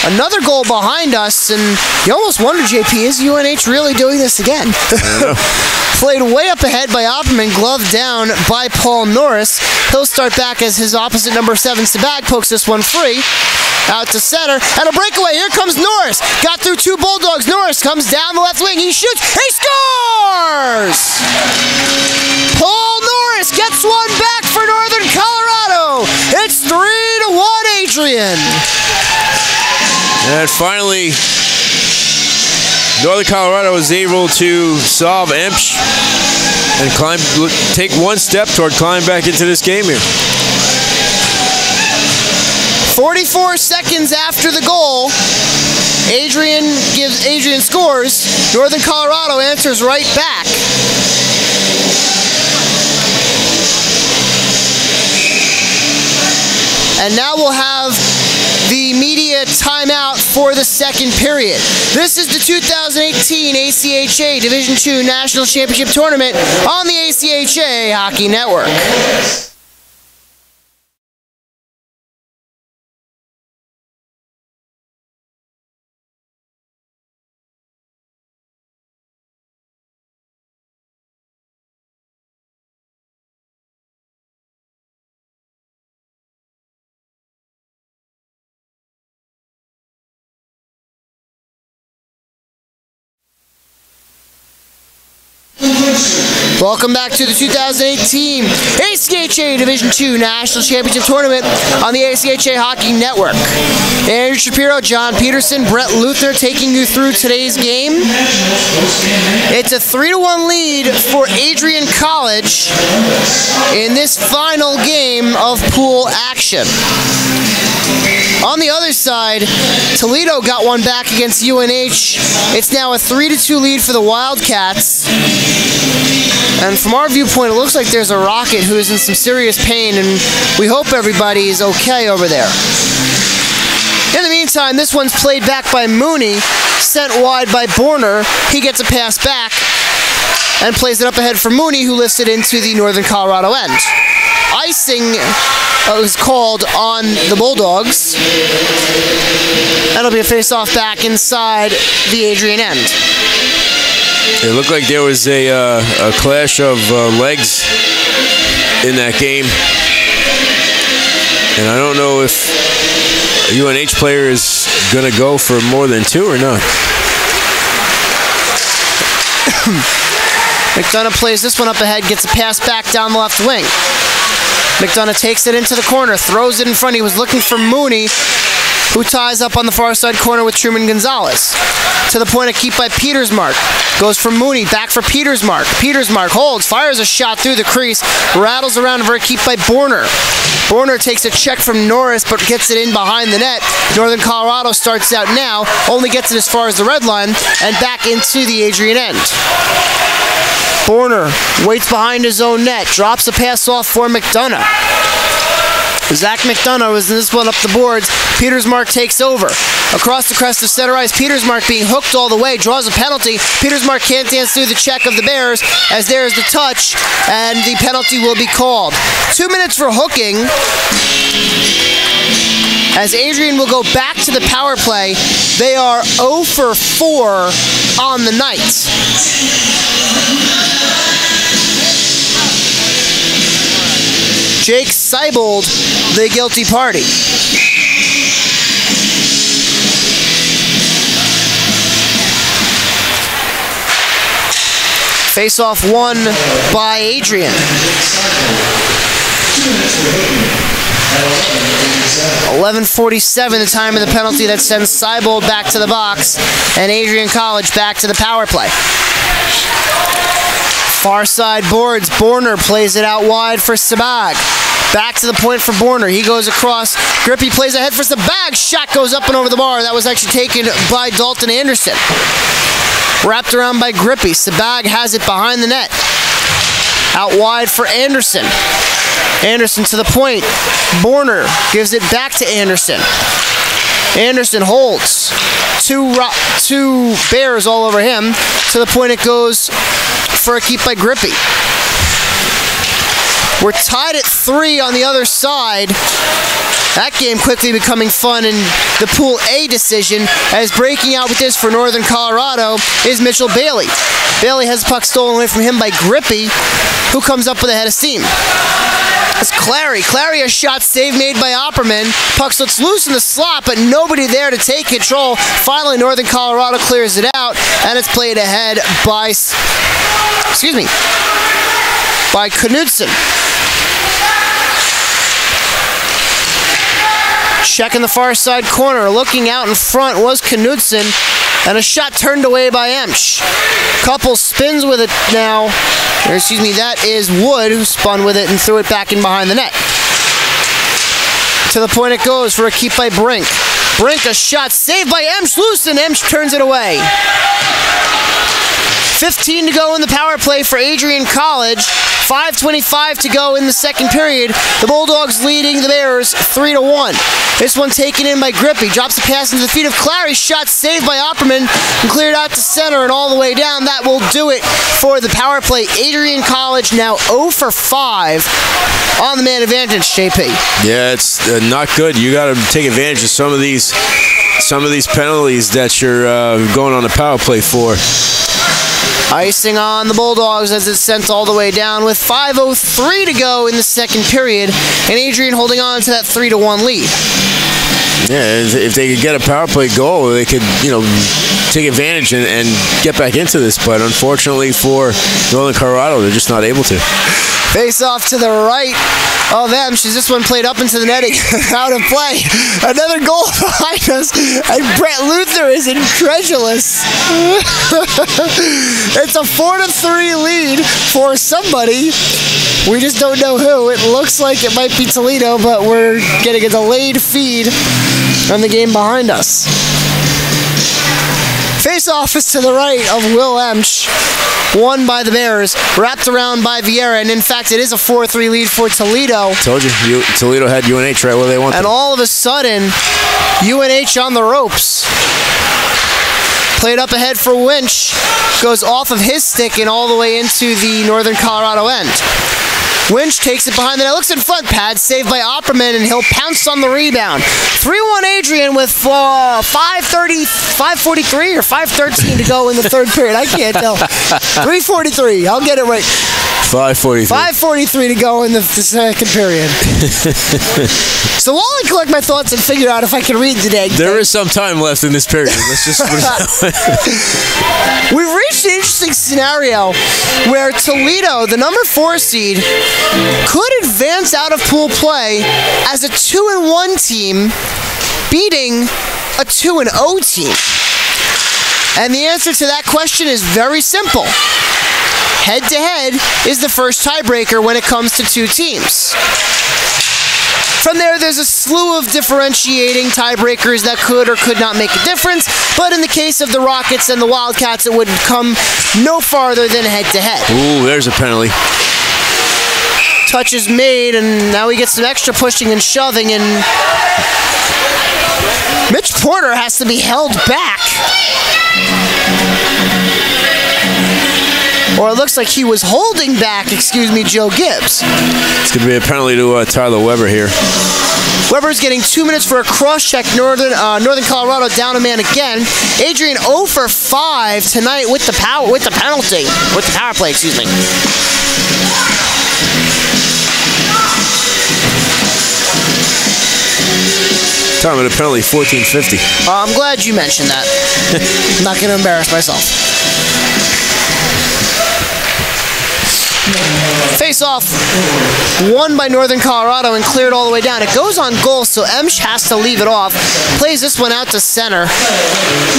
Another goal behind us, and you almost wonder, JP, is UNH really doing this again? Played way up ahead by Opperman, gloved down by Paul Norris. He'll start back as his opposite number 7, Sabag, pokes this one free. Out to center, and a breakaway. Here comes Norris. Got through 2 Bulldogs. Norris comes down the left wing. He shoots. He scores! Paul Norris gets one back for Northern Colorado. It's 3-1 Adrian. And finally, Northern Colorado was able to solve Emsch and take one step toward climbing back into this game here. 44 seconds after the goal, Adrian scores. Northern Colorado answers right back. And now we'll have the media timeout for the second period. This is the 2018 ACHA Division II National Championship Tournament on the ACHA Hockey Network. Welcome back to the 2018 ACHA Division II National Championship Tournament on the ACHA Hockey Network. Andrew Shapiro, John Peterson, Brett Luther taking you through today's game. It's a 3-1 lead for Adrian College in this final game of pool action. On the other side, Toledo got one back against UNH. It's now a 3-2 lead for the Wildcats. And from our viewpoint, it looks like there's a Rocket who is in some serious pain, and we hope everybody is okay over there. In the meantime, this one's played back by Mooney, sent wide by Borner. He gets a pass back and plays it up ahead for Mooney, who lifts it into the Northern Colorado end. Icing was called on the Bulldogs. That'll be a face-off back inside the Adrian end. It looked like there was a clash of legs in that game. And I don't know if a UNH player is going to go for more than two or not. McDonough plays this one up ahead, gets a pass back down the left wing. McDonough takes it into the corner, throws it in front. He was looking for Mooney, who ties up on the far side corner with Truman Gonzalez. To the point of keep by Petersmark. Goes for Mooney, back for Petersmark. Petersmark holds, fires a shot through the crease, rattles around for a keep by Borner. Borner takes a check from Norris, but gets it in behind the net. Northern Colorado starts out now, only gets it as far as the red line, and back into the Adrian end. Borner waits behind his own net, drops a pass off for McDonough. Zach McDonough was in this one up the boards. Petersmark takes over. Across the crest of center ice, Petersmark being hooked all the way, draws a penalty. Petersmark can't dance through the check of the Bears, as there's the touch, and the penalty will be called. 2 minutes for hooking, as Adrian will go back to the power play. They are 0 for 4 on the night. Jake Seibold, the guilty party. Face-off won by Adrian. 11:47 the time of the penalty that sends Seibold back to the box, and Adrian College back to the power play. Far side boards, Borner plays it out wide for Sabag. Back to the point for Borner. He goes across. Grippy plays ahead for Sabag. Shot goes up and over the bar. That was actually taken by Dalton Anderson. Wrapped around by Grippy. Sabag has it behind the net. Out wide for Anderson. Anderson to the point. Borner gives it back to Anderson. Anderson holds. Two Bears all over him. To the point it goes for a keep by Grippy. We're tied at 3 on the other side. That game quickly becoming fun in the Pool A decision, as breaking out with this for Northern Colorado is Mitchell Bailey. Bailey has the puck stolen away from him by Grippy, who comes up with a head of steam. It's Clary. Clary, a shot save made by Opperman. Puck slips loose in the slot, but nobody there to take control. Finally, Northern Colorado clears it out, and it's played ahead by Knudsen. Checking the far side corner, looking out in front was Knudsen, and a shot turned away by Emsch. Couple spins with it now. That is Wood, who spun with it and threw it back in behind the net. To the point it goes for a keep by Brink. Brink, a shot saved by Emsch, loose, and Emsch turns it away. 15 to go in the power play for Adrian College. 5:25 to go in the second period. The Bulldogs leading the Bears 3-1. This one taken in by Grippy. Drops the pass into the feet of Clary. Shot saved by Opperman and cleared out to center and all the way down. That will do it for the power play. Adrian College now 0 for 5 on the man advantage, JP. Yeah, it's not good. You got to take advantage of some of these penalties that you're going on the power play for. Icing on the Bulldogs as it's sent all the way down with 5:03 to go in the second period, and Adrian holding on to that 3-1 lead. Yeah, if they could get a power play goal, they could, take take advantage and get back into this, but unfortunately for Northern Colorado, they're just not able to. Face off to the right of them. This one played up into the netting. Out of play. Another goal behind us. And Brett Luther is incredulous. It's a 4-3 lead for somebody. We just don't know who. It looks like it might be Toledo, but we're getting a delayed feed on the game behind us. Face-off is to the right of Will Emsch, won by the Bears, wrapped around by Vieira, and in fact it is a 4-3 lead for Toledo. Told you, Toledo had UNH right where they wanted. And all of a sudden, UNH on the ropes. Played up ahead for Winch, goes off of his stick and all the way into the Northern Colorado end. Winch takes it behind the net, looks in front, pad saved by Opperman, and he'll pounce on the rebound. 3-1 Adrian with 5:43 or 5:13 to go in the third period. I can't tell. 3:43. I'll get it right. 5:43. 5:43 to go in the second period. So while I collect my thoughts and figure out if I can read today, there is some time left in this period. Let's just put it that way. We've reached an interesting scenario where Toledo, the number 4 seed, could advance out of pool play as a 2-1 team beating a 2-0 team. And the answer to that question is very simple. Head-to-head is the first tiebreaker when it comes to two teams. From there's a slew of differentiating tiebreakers that could or could not make a difference, but in the case of the Rockets and the Wildcats, it would come no farther than head-to-head. Ooh, there's a penalty. Touch is made, and now we get some extra pushing and shoving, and Mitch Porter has to be held back. Or it looks like he was holding back, Joe Gibbs. It's going to be a penalty to Tyler Weber here. Weber's getting 2 minutes for a cross-check. Northern Colorado down a man again. Adrian 0 for 5 tonight with the power play, excuse me. Time of the penalty, 14:50. I'm glad you mentioned that. I'm not going to embarrass myself. Face-off won by Northern Colorado and cleared all the way down. It goes on goal, so Emsch has to leave it off. Plays this one out to center.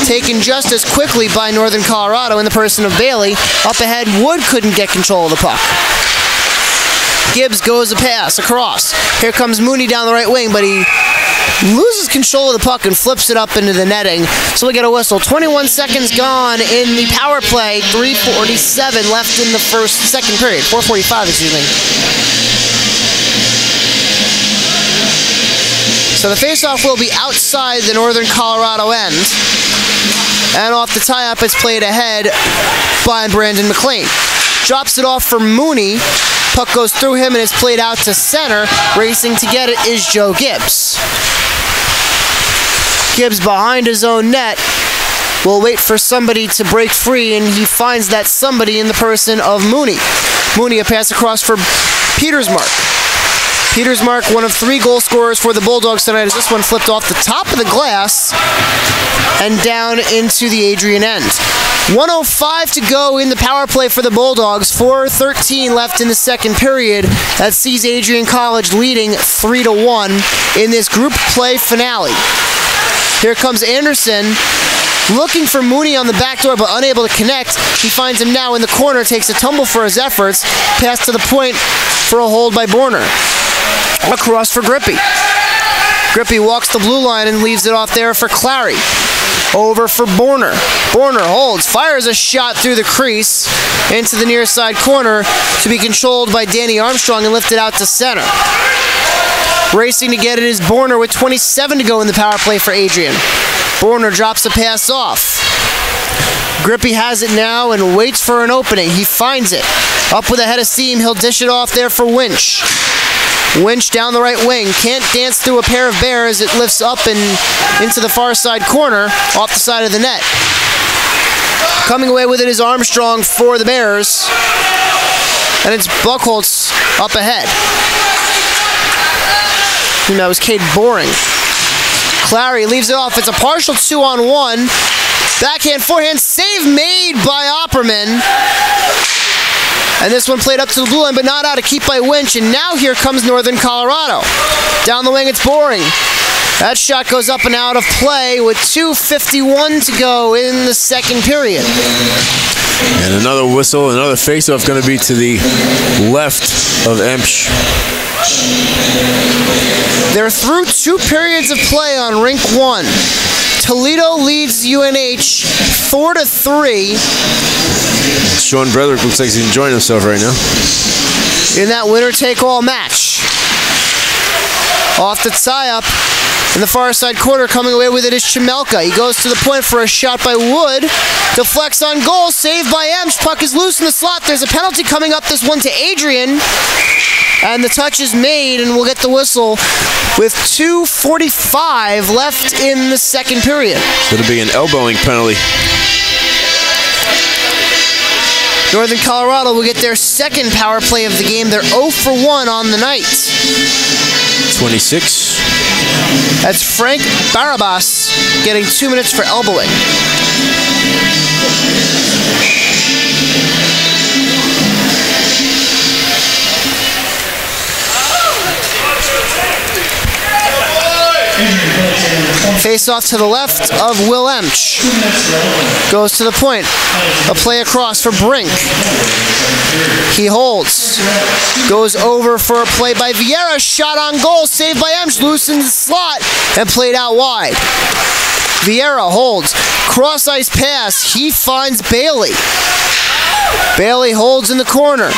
Taken just as quickly by Northern Colorado in the person of Bailey. Up ahead, Wood couldn't get control of the puck. Gibbs goes a pass across. Here comes Mooney down the right wing, but he loses control of the puck and flips it up into the netting. So we get a whistle. 21 seconds gone in the power play. 3:47 left in the second period. 4:45, excuse me. So the faceoff will be outside the Northern Colorado end. And off the tie-up, it's played ahead by Brandon McLean. Drops it off for Mooney. Puck goes through him and is played out to center. Racing to get it is Joe Gibbs. Gibbs behind his own net will wait for somebody to break free, and he finds that somebody in the person of Mooney. Mooney, a pass across for Petersmark. Petersmark, one of 3 goal scorers for the Bulldogs tonight, as this one flipped off the top of the glass and down into the Adrian end. 1:05 to go in the power play for the Bulldogs. 4:13 left in the second period. That sees Adrian College leading 3-1 in this group play finale. Here comes Anderson, looking for Mooney on the back door, but unable to connect. He finds him now in the corner, takes a tumble for his efforts. Pass to the point for a hold by Borner. Across for Grippy. Grippy walks the blue line and leaves it off there for Clary. Over for Borner. Borner holds, fires a shot through the crease into the near side corner to be controlled by Danny Armstrong and lifted out to center. Racing to get it is Borner with 27 to go in the power play for Adrian. Borner drops the pass off. Grippy has it now and waits for an opening. He finds it. Up with a head of steam, he'll dish it off there for Winch. Winch down the right wing. Can't dance through a pair of bears. It lifts up and into the far side corner off the side of the net. Coming away with it is Armstrong for the Bears. And it's Buchholz up ahead. And that was Cade Boring. Clary leaves it off. It's a partial 2-on-1. Backhand, forehand, save made by Opperman. And this one played up to the blue line, but not out. A keep by Winch, and now here comes Northern Colorado. Down the wing, it's Boring. That shot goes up and out of play with 2:51 to go in the second period. And another whistle, another face-off going to be to the left of Emsch. They're through 2 periods of play on rink 1. Toledo leads UNH 4-3. Sean Brederick looks like he's enjoying himself right now. In that winner-take-all match. Off the tie-up in the far side corner, coming away with it is Chimelka. He goes to the point for a shot by Wood. Deflects on goal, saved by Emsch. Puck is loose in the slot. There's a penalty coming up, this one to Adrian. And the touch is made, and we'll get the whistle with 2:45 left in the second period. It's going to be an elbowing penalty. Northern Colorado will get their second power play of the game. They're 0 for 1 on the night. 26. That's Frank Barabas getting 2 minutes for elbowing. Face off to the left of Will Emsch. Goes to the point. A play across for Brink. He holds. Goes over for a play by Vieira. Shot on goal. Saved by Emsch. Loosens the slot and played out wide. Vieira holds. Cross ice pass. He finds Bailey. Bailey holds in the corner.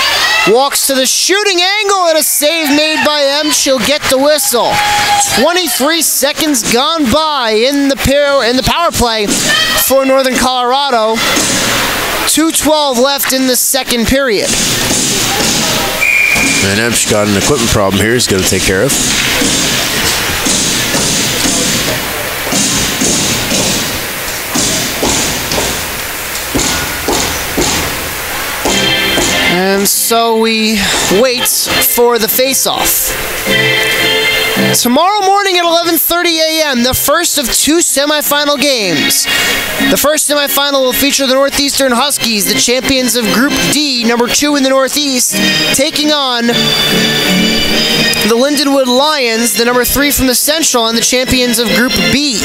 Walks to the shooting angle and a save made by Emsch. He'll get the whistle. 23 seconds gone by in the power play for Northern Colorado. 2:12 left in the second period. And Emsch got an equipment problem here he's got to take care of. And so we wait for the face-off. Tomorrow morning at 11:30 a.m., the first of 2 semifinal games. The first semifinal will feature the Northeastern Huskies, the champions of Group D, number 2 in the Northeast, taking on the Lindenwood Lions, the number 3 from the Central, and the champions of Group B.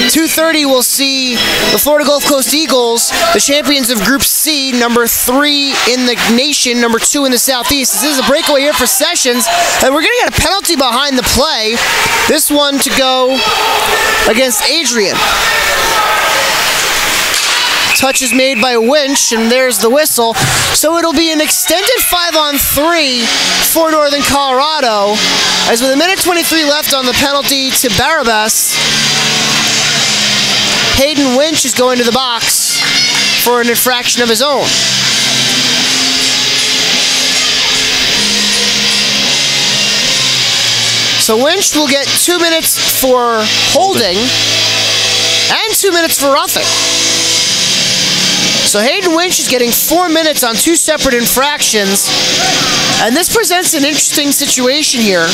2:30 we'll see the Florida Gulf Coast Eagles, the champions of Group C, number 3 in the nation, number 2 in the Southeast. This is a breakaway here for Sessions, and we're going to get a penalty behind the play. This one to go against Adrian. Touch is made by Winch, and there's the whistle. So it'll be an extended 5-on-3 for Northern Colorado, as with 1:23 left on the penalty to Barabas, Hayden Winch is going to the box for an infraction of his own. So Winch will get 2 minutes for holding and 2 minutes for roughing. So Hayden Winch is getting 4 minutes on 2 separate infractions. And this presents an interesting situation here.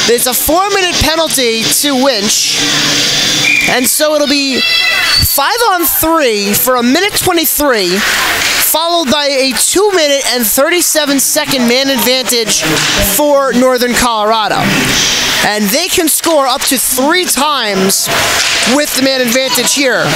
There's a 4-minute penalty to Winch. And so it'll be 5-on-3 for 1:23, followed by a 2-minute and 37-second man advantage for Northern Colorado. And they can score up to 3 times with the man advantage here.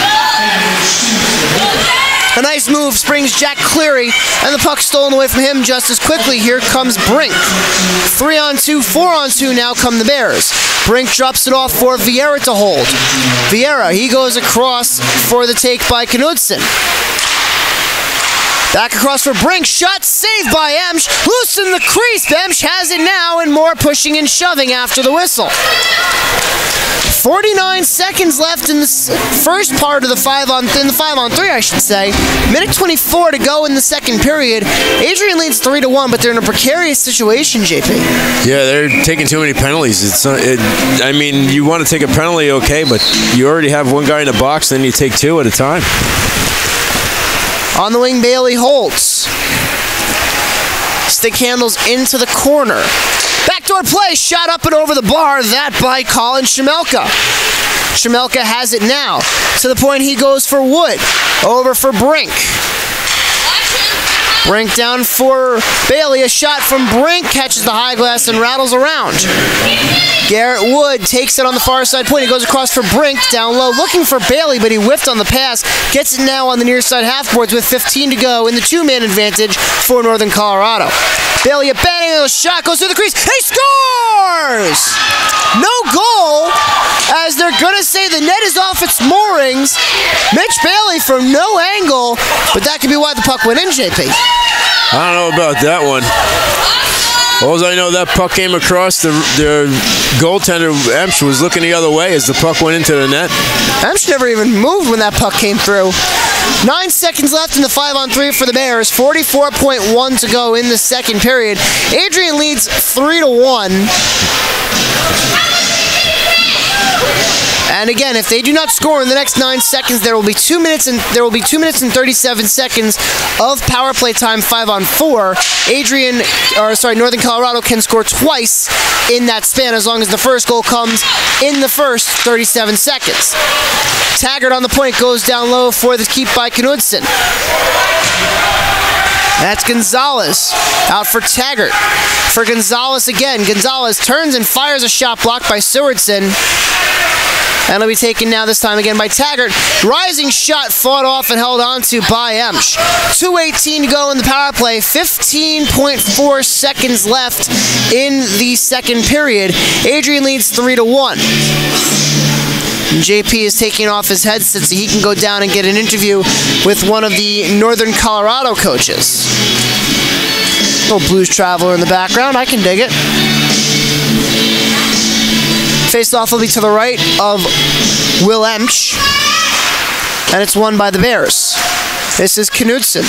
A nice move springs Jack Cleary, and the puck stolen away from him just as quickly. Here comes Brink. 3-on-2, 4-on-2 now come the Bears. Brink drops it off for Vieira to hold. Vieira, he goes across for the take by Knudsen. Back across for Brink. Shot saved by Emsch. Loose in the crease. Emsch has it now, and more pushing and shoving after the whistle. 49 seconds left in the first part of the 5-on-3, I should say. 1:24 to go in the second period. Adrian leads 3-1, but they're in a precarious situation, JP. Yeah, they're taking too many penalties. I mean, you want to take a penalty, okay, but you already have one guy in the box, then you take 2 at a time. On the wing, Bailey holds. Stick handles into the corner. Backdoor play, shot up and over the bar. That by Colin Chimelka. Shemelka has it now. To the point he goes for Wood. Over for Brink. Brink down for Bailey. A shot from Brink. Catches the high glass and rattles around. Garrett Wood takes it on the far side point. He goes across for Brink. Down low looking for Bailey, but he whiffed on the pass. Gets it now on the near side half boards with 15 to go in the two-man advantage for Northern Colorado. Bailey, a bad angle shot, goes through the crease. He scores! No goal, as they're going to say the net is off its moorings. Mitch Bailey from no angle, but that could be why the puck went in, JP. I don't know about that one. All I know, that puck came across the goaltender. Emsch was looking the other way as the puck went into the net. Emsch never even moved when that puck came through. 9 seconds left in the 5-on-3 for the Bears. 44.1 to go in the second period. Adrian leads 3-1. And again, if they do not score in the next 9 seconds, there will be 2 minutes and 37 seconds of power play time, 5-on-4. Northern Colorado can score twice in that span as long as the first goal comes in the first 37 seconds. Taggart on the point goes down low for the keep by Knudsen. That's Gonzalez out for Taggart. For Gonzalez again. Gonzalez turns and fires a shot blocked by Sewardson. And it'll be taken now this time again by Taggart. Rising shot fought off and held on to by Emsch. 2:18 to go in the power play. 15.4 seconds left in the second period. Adrian leads 3-1. And JP is taking off his headset so he can go down and get an interview with one of the Northern Colorado coaches. Little Blues Traveler in the background. I can dig it. Face-off will be to the right of Will Emsch. And it's won by the Bears. This is Knudsen.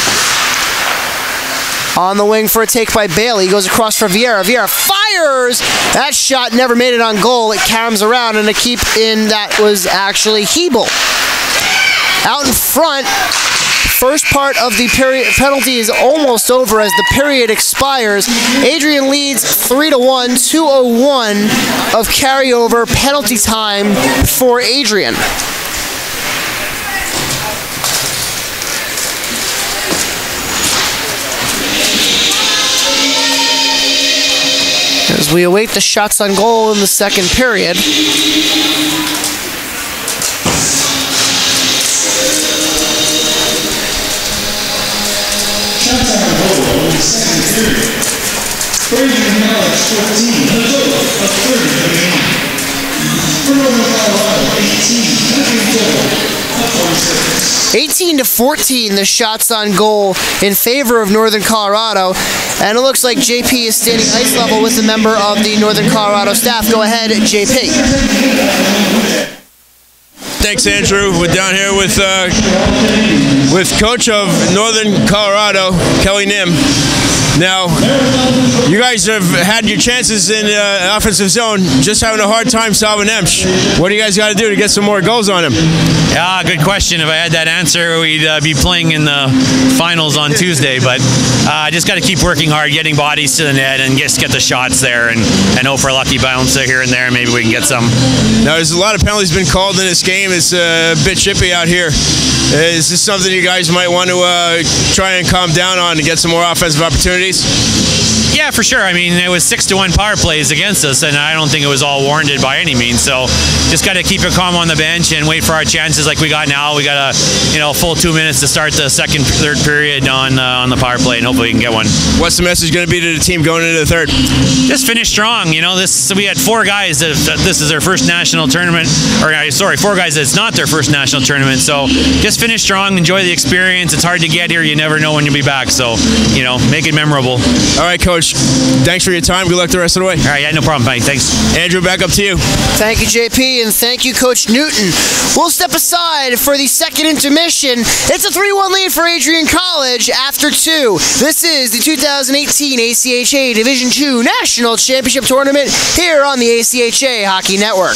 On the wing for a take by Bailey. He goes across for Vieira. Vieira fires! That shot never made it on goal. It caroms around, and a keep in that was actually Hebel. Out in front, first part of the period penalty is almost over as the period expires. Adrian leads 3-1, 2:01 of carryover penalty time for Adrian. As we await the shots on goal in the second period. Shots on goal in the second period. Braden Alex 14, a total of 30 for the game. For Northern Colorado, 18, nothing total of 46. 18-14, the shots on goal in favor of Northern Colorado. And it looks like JP is standing ice level with a member of the Northern Colorado staff. Go ahead, JP. Thanks, Andrew. We're down here with coach of Northern Colorado, Kelly Nim. Now, you guys have had your chances in offensive zone, just having a hard time solving Emsch. What do you guys got to do to get some more goals on him? Yeah, good question. If I had that answer, we'd be playing in the finals on Tuesday. But I just got to keep working hard, getting bodies to the net, and just get the shots there, and hope for a lucky bounce here and there, and maybe we can get some. Now, there's a lot of penalties been called in this game. It's a bit chippy out here. Is this something you guys might want to try and calm down on to get some more offensive opportunities? Yeah, for sure. I mean, it was 6-1 power plays against us, and I don't think it was all warranted by any means. So just got to keep it calm on the bench and wait for our chances like we got now. We got a full 2 minutes to start the third period on the power play, and hopefully we can get one. What's the message going to be to the team going into the third? Just finish strong. We had 4 guys that this is their first national tournament, or 4 guys that's not their first national tournament. So just finish strong, enjoy the experience. It's hard to get here. You never know when you'll be back. So make it memorable. All right, Coach. Thanks for your time. Good luck the rest of the way. All right, yeah, no problem, mate. Thanks. Andrew, back up to you. Thank you, JP, and thank you, Coach Newton. We'll step aside for the second intermission. It's a 3-1 lead for Adrian College after 2. This is the 2018 ACHA Division II National Championship Tournament here on the ACHA Hockey Network.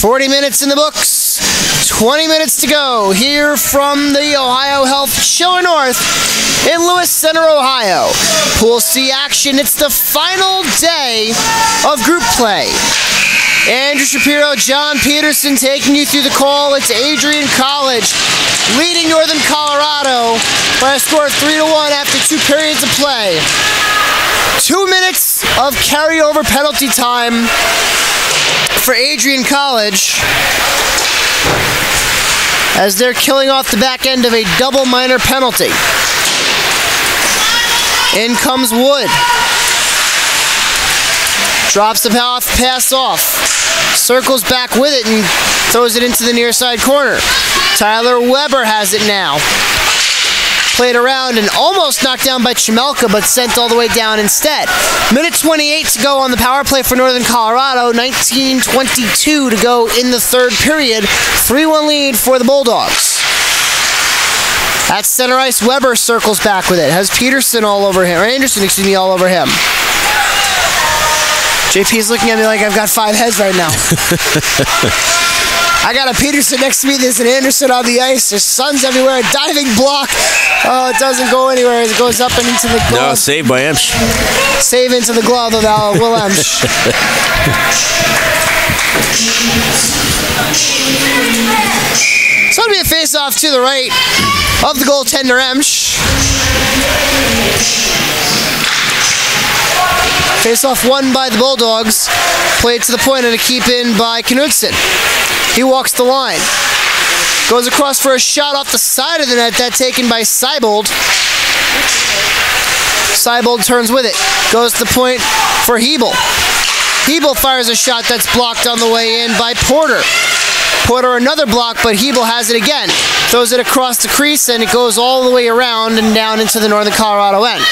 40 minutes in the books, 20 minutes to go here from the Ohio Health Chiller North in Lewis Center, Ohio. Pool C action. It's the final day of group play. Andrew Shapiro, John Peterson taking you through the call. It's Adrian College leading Northern Colorado by a score of 3-1 after 2 periods of play. 2 minutes of carryover penalty time for Adrian College as they're killing off the back end of a double minor penalty. In comes Wood. Drops the pass off. Circles back with it and throws it into the near side corner. Tyler Weber has it now. Played around and almost knocked down by Chimelka, but sent all the way down instead. Minute 28 to go on the power play for Northern Colorado. 19:22 to go in the third period. 3-1 lead for the Bulldogs. At center ice, Weber circles back with it. Has Peterson all over him, or Anderson, excuse me, all over him. JP's looking at me like I've got 5 heads right now. I got a Peterson next to me. There's an Anderson on the ice. There's suns everywhere. A diving block. Oh, it doesn't go anywhere. It goes up and into the glove. No, saved by Emsch. Save into the glove of Will Emsch. So it'll be a face-off to the right of the goaltender Emsch. Face-off won by the Bulldogs. Played to the point and a keep-in by Knudsen. He walks the line. Goes across for a shot off the side of the net. That taken by Seibold. Seibold turns with it. Goes to the point for Hebel. Hebel fires a shot that's blocked on the way in by Porter. Porter another block, but Hebel has it again. Throws it across the crease and it goes all the way around and down into the Northern Colorado end.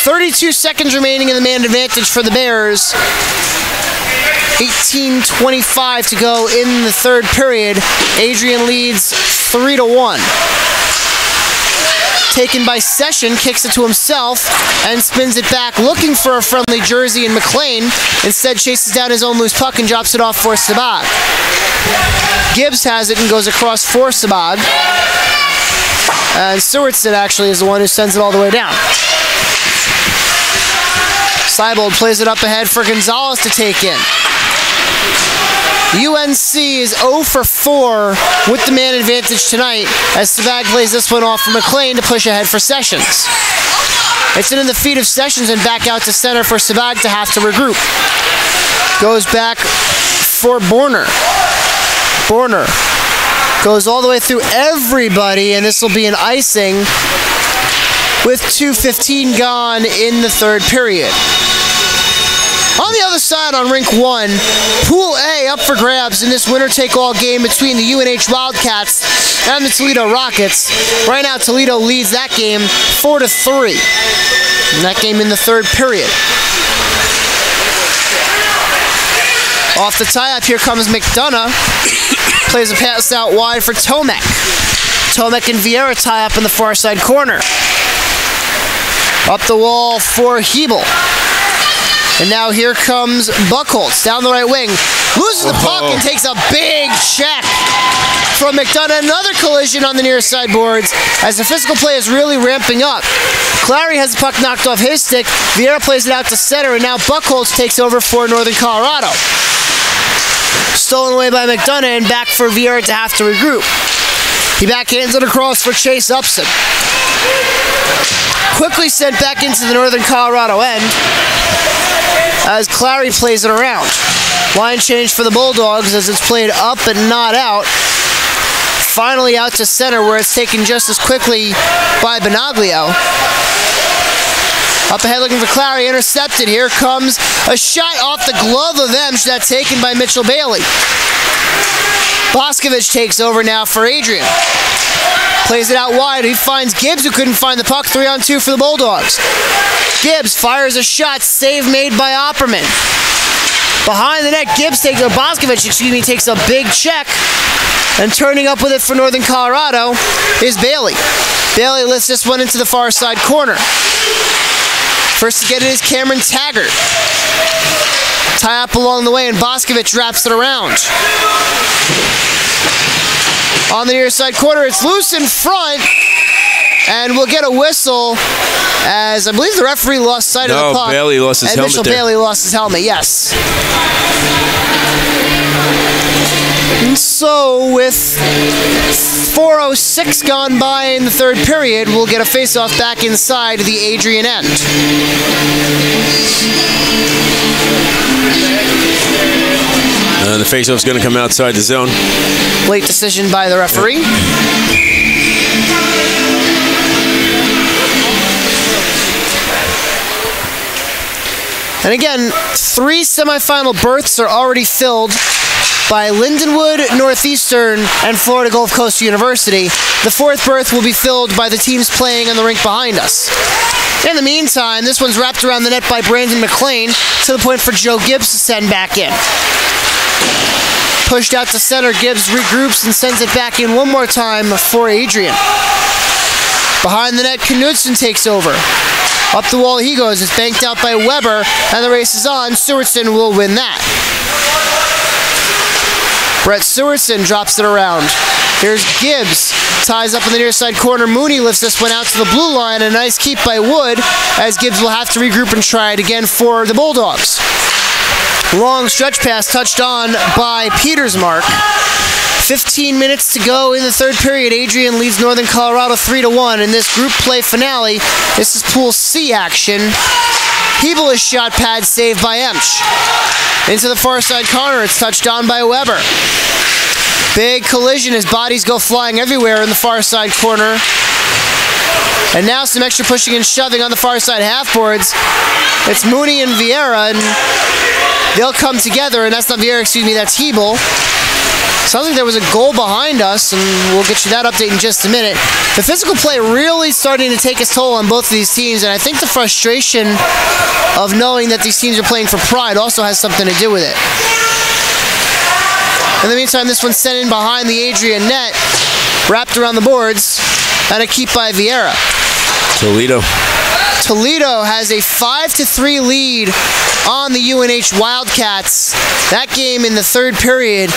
32 seconds remaining in the man advantage for the Bears. 18:25 to go in the third period. Adrian leads 3-1. Taken by Session, kicks it to himself and spins it back, looking for a friendly jersey in McLean. Instead chases down his own loose puck and drops it off for Sabag. Gibbs has it and goes across for Sabag. And Sewardson actually is the one who sends it all the way down. Seibold plays it up ahead for Gonzalez to take in. UNC is 0 for 4 with the man advantage tonight as Sabag plays this one off for McLean to push ahead for Sessions. It's in the feet of Sessions and back out to center for Sabag to have to regroup. Goes back for Borner. Borner goes all the way through everybody, and this will be an icing with 2:15 gone in the third period. On the other side on Rink 1, Pool A up for grabs in this winner-take-all game between the UNH Wildcats and the Toledo Rockets. Right now, Toledo leads that game 4-3. And that game in the third period. Off the tie-up, here comes McDonough. Plays a pass out wide for Tomek. Tomek and Vieira tie up in the far side corner. Up the wall for Hebel. And now here comes Buchholz down the right wing. Loses the puck and takes a big check from McDonough. Another collision on the near side boards as the physical play is really ramping up. Clary has the puck knocked off his stick. Vieira plays it out to center, and now Buchholz takes over for Northern Colorado. Stolen away by McDonough and back for Vieira to have to regroup. He backhands it across for Chase Upson. Quickly sent back into the Northern Colorado end as Clary plays it around. Line change for the Bulldogs as it's played up and not out. Finally out to center where it's taken just as quickly by Benaglio. Up ahead looking for Clary, intercepted. Here comes a shot off the glove of Emsch, that's taken by Mitchell Bailey. Boscovich takes over now for Adrian. Plays it out wide. He finds Gibbs, who couldn't find the puck. 3-on-2 for the Bulldogs. Gibbs fires a shot. Save made by Opperman. Behind the net, Boscovich, takes a big check. And turning up with it for Northern Colorado is Bailey. Bailey lifts this one into the far side corner. First to get it is Cameron Taggart. Tie up along the way, and Boscovich wraps it around. On the near side corner, it's loose in front, and we'll get a whistle as I believe the referee lost sight of the puck. No, Bailey lost his helmet Mitchell there. Bailey lost his helmet, yes. And so with 4:06 gone by in the third period, we'll get a face-off back inside the Adrian end. And the face-off's going to come outside the zone. Late decision by the referee. And again, 3 semifinal berths are already filled by Lindenwood, Northeastern, and Florida Gulf Coast University. The 4th berth will be filled by the teams playing on the rink behind us. In the meantime, this one's wrapped around the net by Brandon McLean to the point for Joe Gibbs to send back in. Pushed out to center, Gibbs regroups and sends it back in one more time for Adrian. Behind the net, Knudsen takes over. Up the wall he goes. It's banked out by Weber, and the race is on. Stewartson will win that. Brett Stewartson drops it around. Here's Gibbs. Ties up in the near side corner. Mooney lifts this one out to the blue line. A nice keep by Wood, as Gibbs will have to regroup and try it again for the Bulldogs. Long stretch pass touched on by Petersmark. 15 minutes to go in the third period. Adrian leads Northern Colorado 3-1 in this group play finale. This is Pool C action. Hebel is shot pad saved by Emsch. Into the far side corner, it's touched on by Weber. Big collision as bodies go flying everywhere in the far side corner. And now some extra pushing and shoving on the far side half boards. It's Mooney and Vieira, and they'll come together, and that's not Vieira, excuse me, that's Hebel. Sounds like there was a goal behind us, and we'll get you that update in just a minute. The physical play really starting to take its toll on both of these teams, and I think the frustration of knowing that these teams are playing for pride also has something to do with it. In the meantime, this one's sent in behind the Adrian net, wrapped around the boards, and a keep by Vieira. Toledo has a 5-3 lead on the UNH Wildcats. That game in the third period.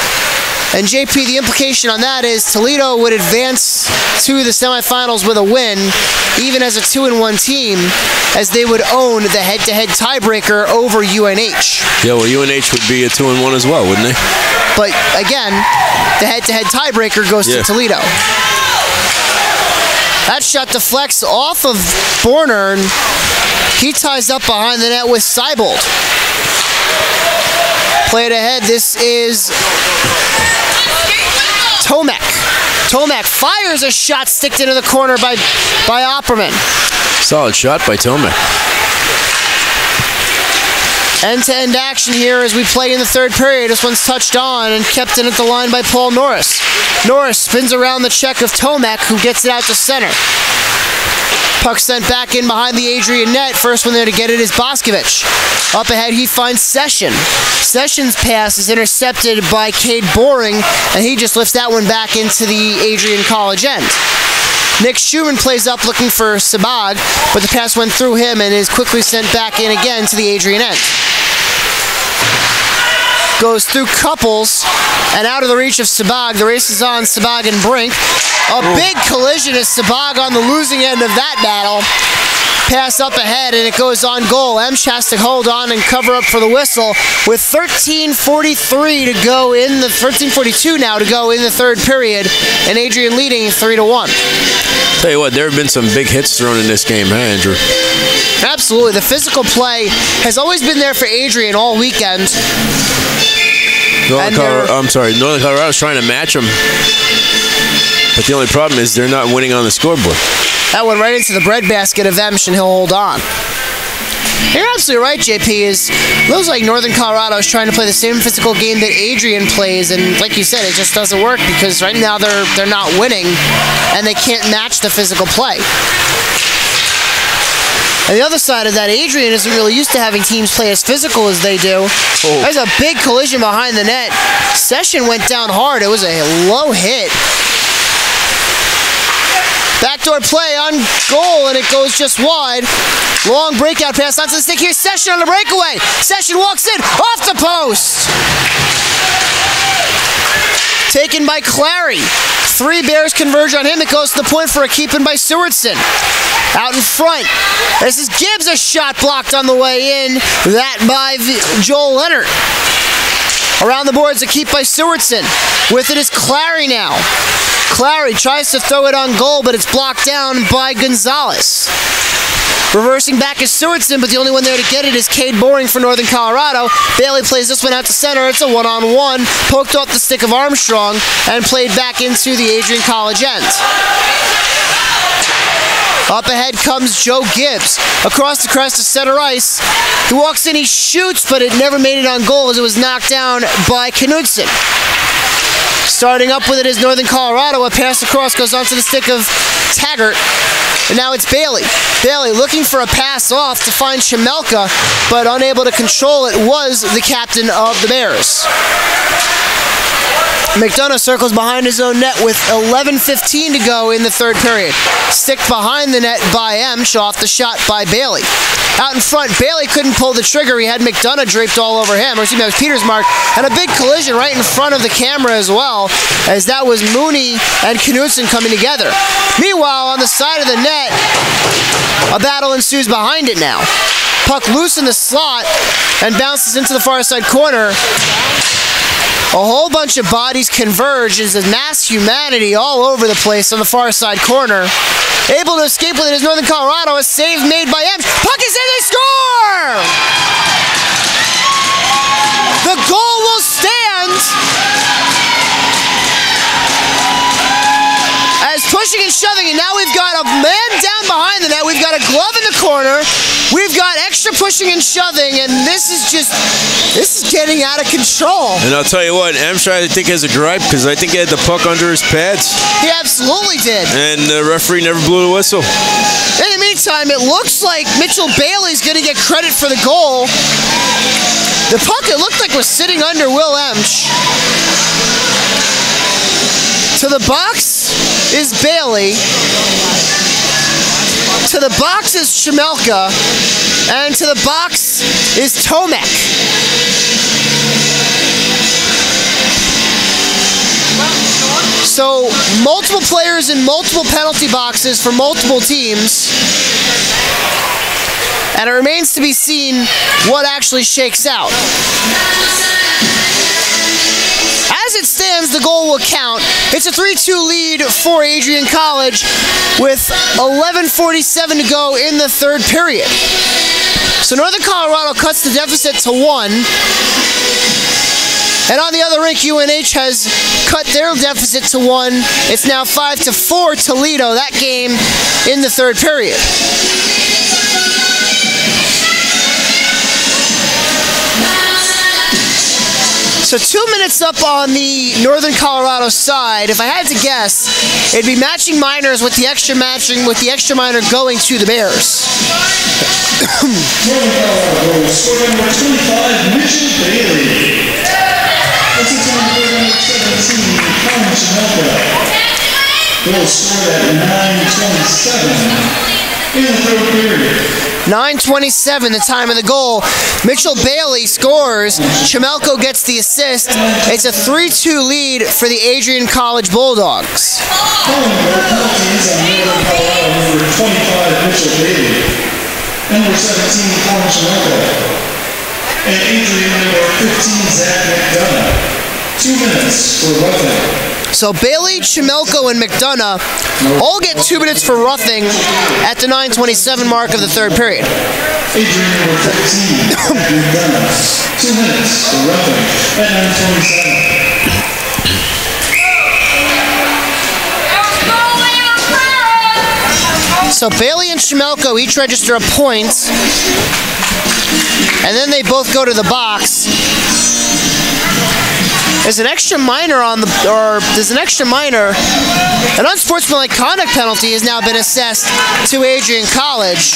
And JP, the implication on that is Toledo would advance to the semifinals with a win, even as a 2-1 team, as they would own the head-to-head tiebreaker over UNH. Yeah, well, UNH would be a 2-1 as well, wouldn't they? But again, the head-to-head tiebreaker goes to Toledo. That shot deflects off of Borner, and he ties up behind the net with Seibold. Play it ahead. This is Tomek. Tomek fires a shot sticked into the corner by Opperman. Solid shot by Tomek. End-to-end action here as we play in the third period. This one's touched on and kept in at the line by Paul Norris. Norris spins around the check of Tomek, who gets it out to center. Puck sent back in behind the Adrian net. First one there to get it is Boscovich. Up ahead, he finds Session. Session's pass is intercepted by Cade Boring, and he just lifts that one back into the Adrian College end. Nick Schumann plays up looking for Sabag, but the pass went through him and is quickly sent back in again to the Adrian end. Goes through Couples and out of the reach of Sabag. The race is on, Sabag and Brink. A big collision is Sabag on the losing end of that battle. Pass up ahead and it goes on goal. Emsch has to hold on and cover up for the whistle with 13:43 to go in the 13:42 now to go in the third period, and Adrian leading 3-1. Tell you what, there have been some big hits thrown in this game, huh, Andrew? Absolutely. The physical play has always been there for Adrian all weekend. Northern Colorado's trying to match them, but the only problem is they're not winning on the scoreboard. That went right into the breadbasket of Emsch, and he'll hold on. You're absolutely right, JP. It looks like Northern Colorado is trying to play the same physical game that Adrian plays, and like you said, it just doesn't work because right now they're not winning, and they can't match the physical play. On the other side of that, Adrian isn't really used to having teams play as physical as they do. There's a big collision behind the net. Session went down hard. It was a low hit. Backdoor play on goal, and it goes just wide. Long breakout pass onto the stick here. Session on the breakaway. Session walks in, off the post. Taken by Clary. 3 Bears converge on him. It goes to the point for a keep-in by Sewardson. Out in front. This is Gibbs, a shot blocked on the way in. That by Joel Leonard. Around the boards, a keep by Sewardson. With it is Clary now. Clary tries to throw it on goal, but it's blocked down by Gonzalez. Reversing back is Sewardson, but the only one there to get it is Cade Boring for Northern Colorado. Bailey plays this one out to center. It's a one-on-one. Poked off the stick of Armstrong and played back into the Adrian College end. Up ahead comes Joe Gibbs. Across the crest to center ice. He walks in, he shoots, but it never made it on goal as it was knocked down by Knudsen. Starting up with it is Northern Colorado. A pass across goes onto the stick of Taggart. And now it's Bailey. Bailey looking for a pass off to find Chemelka, but unable to control it was the captain of the Bears. McDonough circles behind his own net with 11:15 to go in the third period. Stick behind the net by Emsch, off the shot by Bailey. Out in front, Bailey couldn't pull the trigger. He had McDonough draped all over him. Or excuse me, that was Petersmark. And a big collision right in front of the camera as well, as that was Mooney and Knudsen coming together. Meanwhile, on the side of the net, a battle ensues behind it now. Puck loose in the slot and bounces into the far side corner. A whole bunch of bodies converge as a mass humanity all over the place on the far side corner. Able to escape with it is Northern Colorado. A save made by Emsch. Puck is in, they score! The goal will stand as pushing and shoving, and now we've got a man down behind the net. We've got a glove in the corner. We've got extra pushing and shoving, and this is getting out of control. And I'll tell you what, Emsch, I think, has a gripe because I think he had the puck under his pads. He absolutely did. And the referee never blew the whistle. In the meantime, it looks like Mitchell Bailey's going to get credit for the goal. The puck, it looked like, was sitting under Will Emsch. To the box is Bailey. To the box is Chemelka. And to the box is Tomek. So, multiple players in multiple penalty boxes for multiple teams. And it remains to be seen what actually shakes out. As it stands, the goal will count. It's a 3-2 lead for Adrian College with 11:47 to go in the third period. So Northern Colorado cuts the deficit to 1. And on the other rink, UNH has cut their deficit to 1. It's now 5-4 Toledo, that game in the third period. So 2 minutes up on the Northern Colorado side. If I had to guess, it'd be matching minors with the extra matching, with the extra minor going to the Bears. Northern Colorado, scoring number 25, Mitchell Bailey. That's a time for number 17, Colin Chemelka. Goal scored at 9:27 in the third period. 9:27, the time of the goal. Mitchell Bailey scores. Chemelko gets the assist. It's a 3-2 lead for the Adrian College Bulldogs. Calling the penalties on Northern Colorado, number 25, Mitchell Bailey. Number 17, Colin Chemelka. And Adrian, number 15, Zach McDonough. 2 minutes for roughing. So Bailey, Chemelko, and McDonough all get 2 minutes for roughing at the 9:27 mark of the third period. Adrian, number 15, McDonough. 2 minutes for roughing at 9:27. So Bailey and Chemelko each register a point, and then they both go to the box. There's an extra minor on the, an unsportsmanlike conduct penalty has now been assessed to Adrian College.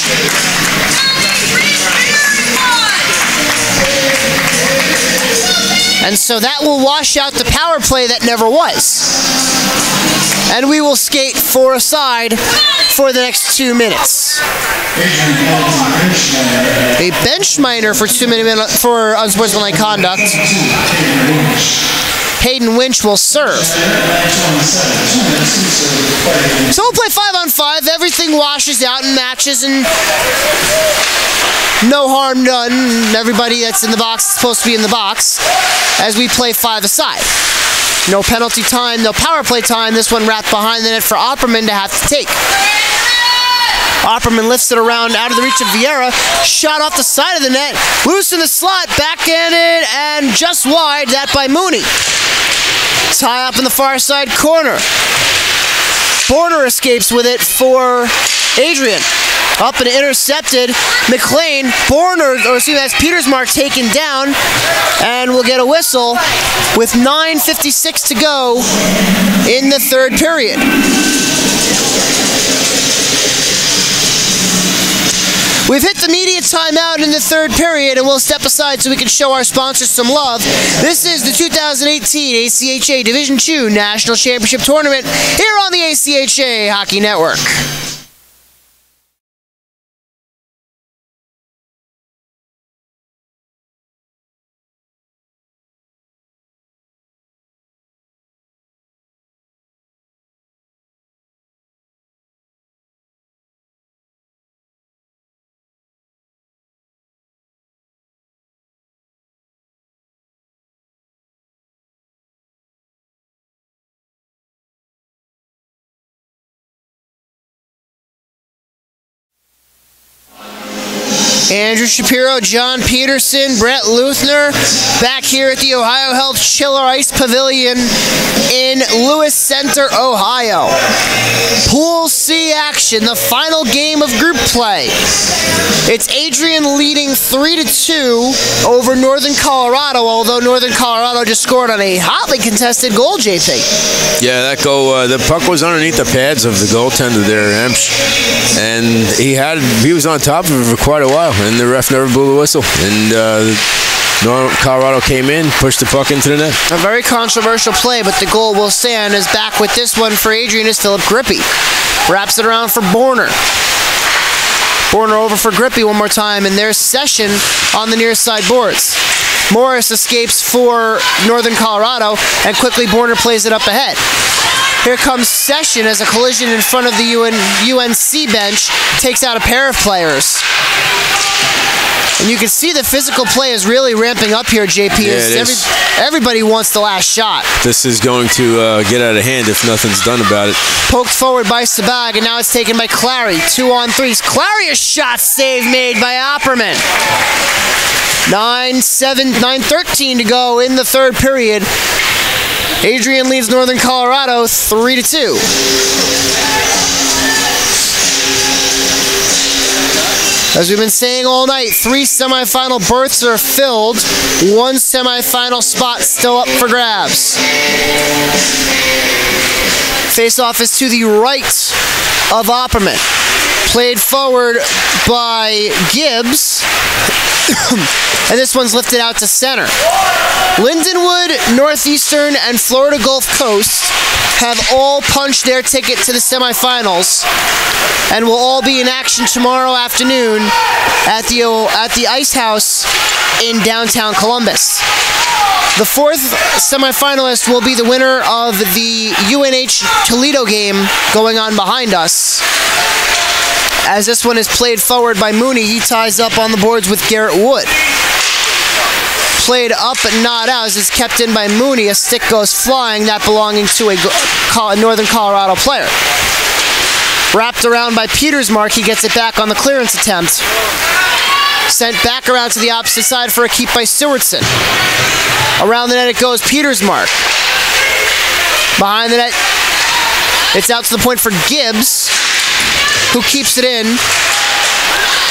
And so that will wash out the power play that never was. and we will skate 4 aside for the next 2 minutes. A bench minor for 2 minutes for unsportsmanlike conduct. Hayden Winch will serve. So we'll play 5-on-5. Everything washes out and matches, and no harm done. Everybody that's in the box is supposed to be in the box as we play 5 aside. No penalty time, no power play time. This one wrapped behind the net for Opperman to have to take. Opperman lifts it around out of the reach of Vieira. Shot off the side of the net. Loose in the slot. Backhanded and just wide. That by Mooney. Tie up in the far side corner. Borner escapes with it for Adrian. Up and intercepted. McLean. Borner, or excuse me, that's Petersmark taken down. And we'll get a whistle with 9:56 to go in the third period. We've hit the media timeout in the third period, and we'll step aside so we can show our sponsors some love. This is the 2018 ACHA Division II National Championship Tournament here on the ACHA Hockey Network. Andrew Shapiro, John Peterson, Brett Luthner, back here at the Ohio Health Chiller Ice Pavilion in Lewis Center, Ohio. Pool C action, the final game of group play. It's Adrian leading 3-2 over Northern Colorado, although Northern Colorado just scored on a hotly contested goal, JP. Yeah, that goal, the puck was underneath the pads of the goaltender there, Emsch, and he was on top of it for quite a while, and the ref never blew the whistle. And Colorado came in, pushed the puck into the net. A very controversial play, but the goal will stand. As back with this one for Adrian is Philip Grippy. Wraps it around for Borner. Borner over for Grippy one more time, and there's Session on the near side boards. Morris escapes for Northern Colorado, and quickly Borner plays it up ahead. Here comes Session as a collision in front of the UNC bench takes out a pair of players. And you can see the physical play is really ramping up here, JP. Yeah, everybody wants the last shot. This is going to get out of hand if nothing's done about it. Poked forward by Sabag, and now it's taken by Clary. 2-on-3s. Clary, a shot save made by Opperman. 9:13 to go in the third period. Adrian leads Northern Colorado 3-2. As we've been saying all night, 3 semifinal berths are filled. 1 semifinal spot still up for grabs. Face-off is to the right of Opperman. Played forward by Gibbs. And this one's lifted out to center. Lindenwood, Northeastern, and Florida Gulf Coast have all punched their ticket to the semifinals and will all be in action tomorrow afternoon at the Ice House in downtown Columbus. The fourth semifinalist will be the winner of the UNH Toledo game going on behind us. As this one is played forward by Mooney, he ties up on the boards with Garrett Wood. Played up and not out as it's kept in by Mooney. A stick goes flying, that belonging to a Northern Colorado player. Wrapped around by Petersmark, he gets it back on the clearance attempt. Sent back around to the opposite side for a keep by Sewardson. Around the net it goes, Petersmark. Behind the net, it's out to the point for Gibbs, who keeps it in.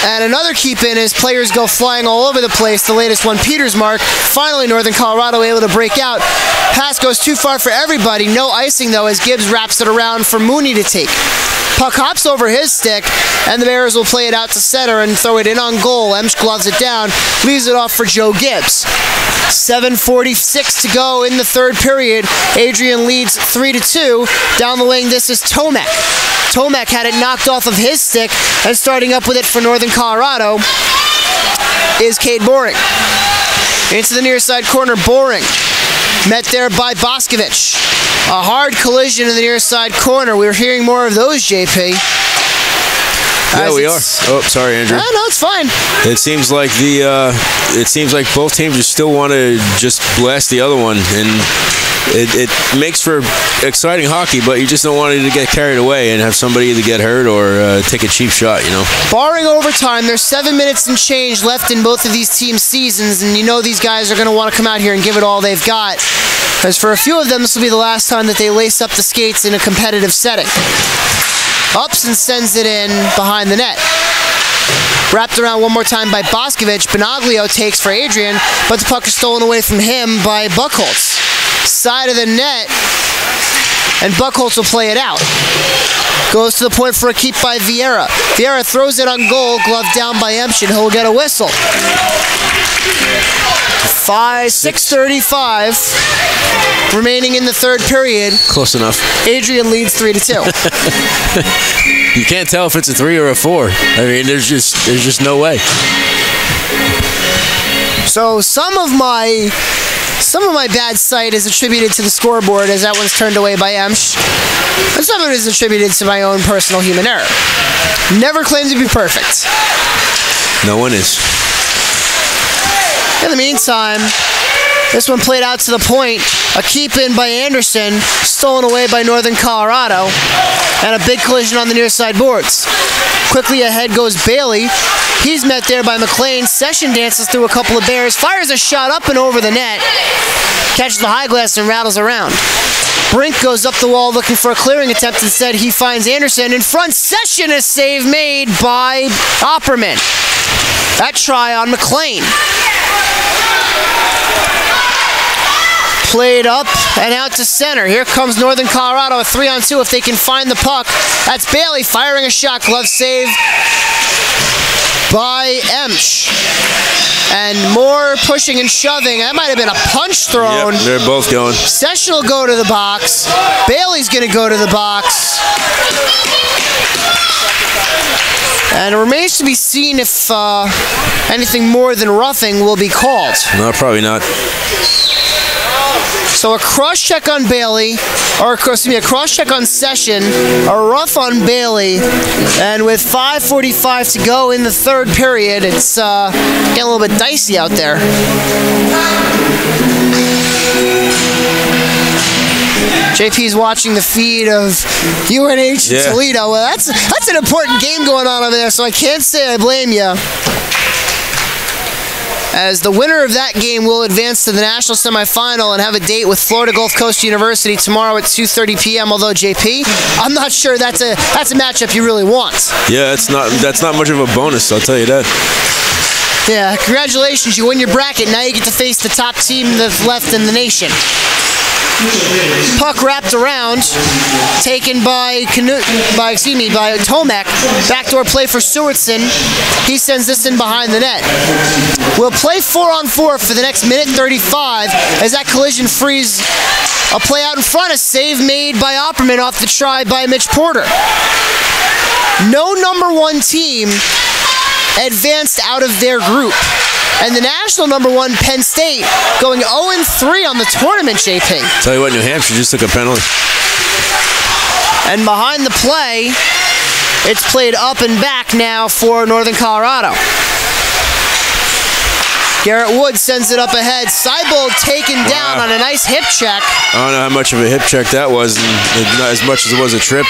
And another keep in as players go flying all over the place. The latest one, Petersmark. Finally, Northern Colorado able to break out. Pass goes too far for everybody. No icing, though, as Gibbs wraps it around for Mooney to take. Puck hops over his stick, and the Bears will play it out to center and throw it in on goal. Emsch gloves it down, leaves it off for Joe Gibbs. 7:46 to go in the third period. Adrian leads 3-2. Down the wing, this is Tomek. Tomek had it knocked off of his stick, and starting up with it for Northern Colorado is Cade Boring. Into the near side corner, Boring. Met there by Boscovich. A hard collision in the near side corner. We're hearing more of those, JP. Yeah, we are. Oh, sorry, Andrew. No, it's fine. It seems like both teams just still want to just blast the other one, and it makes for exciting hockey, but you just don't want it to get carried away and have somebody either get hurt or take a cheap shot, you know. Barring overtime, there's 7 minutes and change left in both of these teams' seasons, and you know these guys are going to want to come out here and give it all they've got, because for a few of them, this will be the last time that they lace up the skates in a competitive setting. Ups and sends it in behind the net. Wrapped around one more time by Boscovich. Benaglio takes for Adrian, but the puck is stolen away from him by Buchholz. Side of the net, and Buchholz will play it out. Goes to the point for a keep by Vieira. Vieira throws it on goal, glove down by Emsch, and he'll get a whistle. 6:35 remaining in the third period. Close enough. Adrian leads 3-2. You can't tell if it's a 3 or a 4. I mean, there's just no way. So some of my bad sight is attributed to the scoreboard, as that one's turned away by Emsch, and some of it is attributed to my own personal human error. Never claimed to be perfect. No one is. In the meantime, this one played out to the point. A keep in by Anderson, stolen away by Northern Colorado, and a big collision on the near side boards. Quickly ahead goes Bailey. He's met there by McLean. Session dances through a couple of Bears, fires a shot up and over the net, catches the high glass and rattles around. Brink goes up the wall looking for a clearing attempt. Instead, he finds Anderson in front. Session, a save made by Opperman. That try on McLean. Played up and out to center. Here comes Northern Colorado, a 3-on-2 if they can find the puck. That's Bailey firing a shot. Glove save by Emsch. And more pushing and shoving. That might have been a punch thrown. Yep, they're both going. Session will go to the box. Bailey's going to go to the box. And it remains to be seen if anything more than roughing will be called. No, probably not. So a cross check on Bailey, or excuse me, a cross check on Session, a rough on Bailey, and with 5:45 to go in the third period, it's getting a little bit dicey out there. JP's watching the feed of UNH and Toledo. Well, that's an important game going on over there, so I can't say I blame you. As the winner of that game will advance to the national semifinal and have a date with Florida Gulf Coast University tomorrow at 2:30 p.m. Although JP, I'm not sure that's a matchup you really want. Yeah, that's not much of a bonus, I'll tell you that. Yeah, congratulations, you win your bracket. Now you get to face the top team that's left in the nation. Puck wrapped around, taken by Tomek. Backdoor play for Sewardson. He sends this in behind the net. We'll play 4-on-4 for the next minute 35 as that collision frees a play out in front. A save made by Opperman off the try by Mitch Porter. No number one team advanced out of their group. And the national number one, Penn State, going 0-3 on the tournament, JP. Tell you what, New Hampshire just took a penalty. And behind the play, it's played up and back now for Northern Colorado. Garrett Wood sends it up ahead. Seibold taken down on a nice hip check. I don't know how much of a hip check that was, not as much as it was a trip.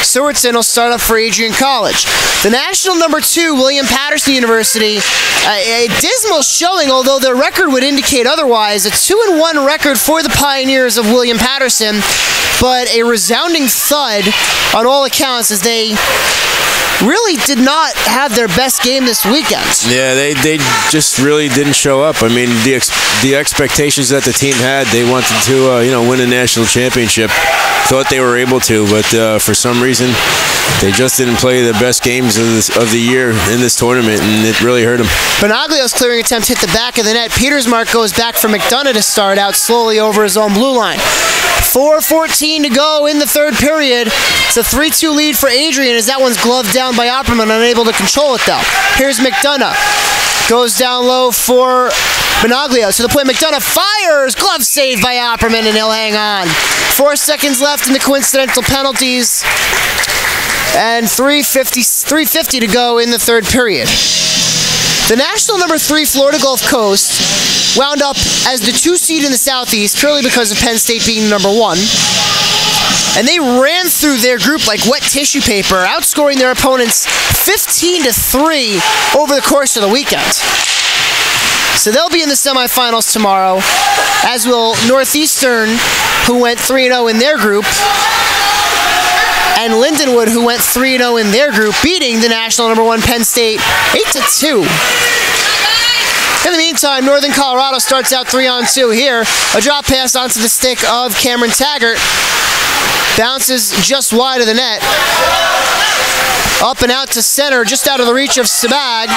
Sewardson will start up for Adrian College. The national number 2, William Patterson University, a dismal showing, although their record would indicate otherwise. A 2-1 record for the Pioneers of William Patterson, but a resounding thud on all accounts as they really did not have their best game this weekend. Yeah, they just really didn't show up. I mean, the expectations that the team had, they wanted to win a national championship. Thought they were able to, but for some reason They just didn't play the best games of the year in this tournament, and it really hurt them. Benaglio's clearing attempt hit the back of the net. Petersmark goes back for McDonough to start out slowly over his own blue line. 4:14 to go in the third period. It's a 3-2 lead for Adrian as that one's gloved down by Opperman, unable to control it though. Here's McDonough. Goes down low for Benaglio. To the point, McDonough fires. Glove saved by Opperman, and he'll hang on. 4 seconds left in the coincidental penalties. And 3:50 to go in the third period. The national number 3 Florida Gulf Coast wound up as the 2 seed in the Southeast purely because of Penn State being number 1. And they ran through their group like wet tissue paper, outscoring their opponents 15-3 over the course of the weekend. So they'll be in the semifinals tomorrow, as will Northeastern, who went 3-0 in their group, and Lindenwood, who went 3-0 in their group, beating the national number 1 Penn State 8-2. In the meantime, Northern Colorado starts out 3-on-2 here. A drop pass onto the stick of Cameron Taggart. Bounces just wide of the net. Up and out to center, just out of the reach of Sabag.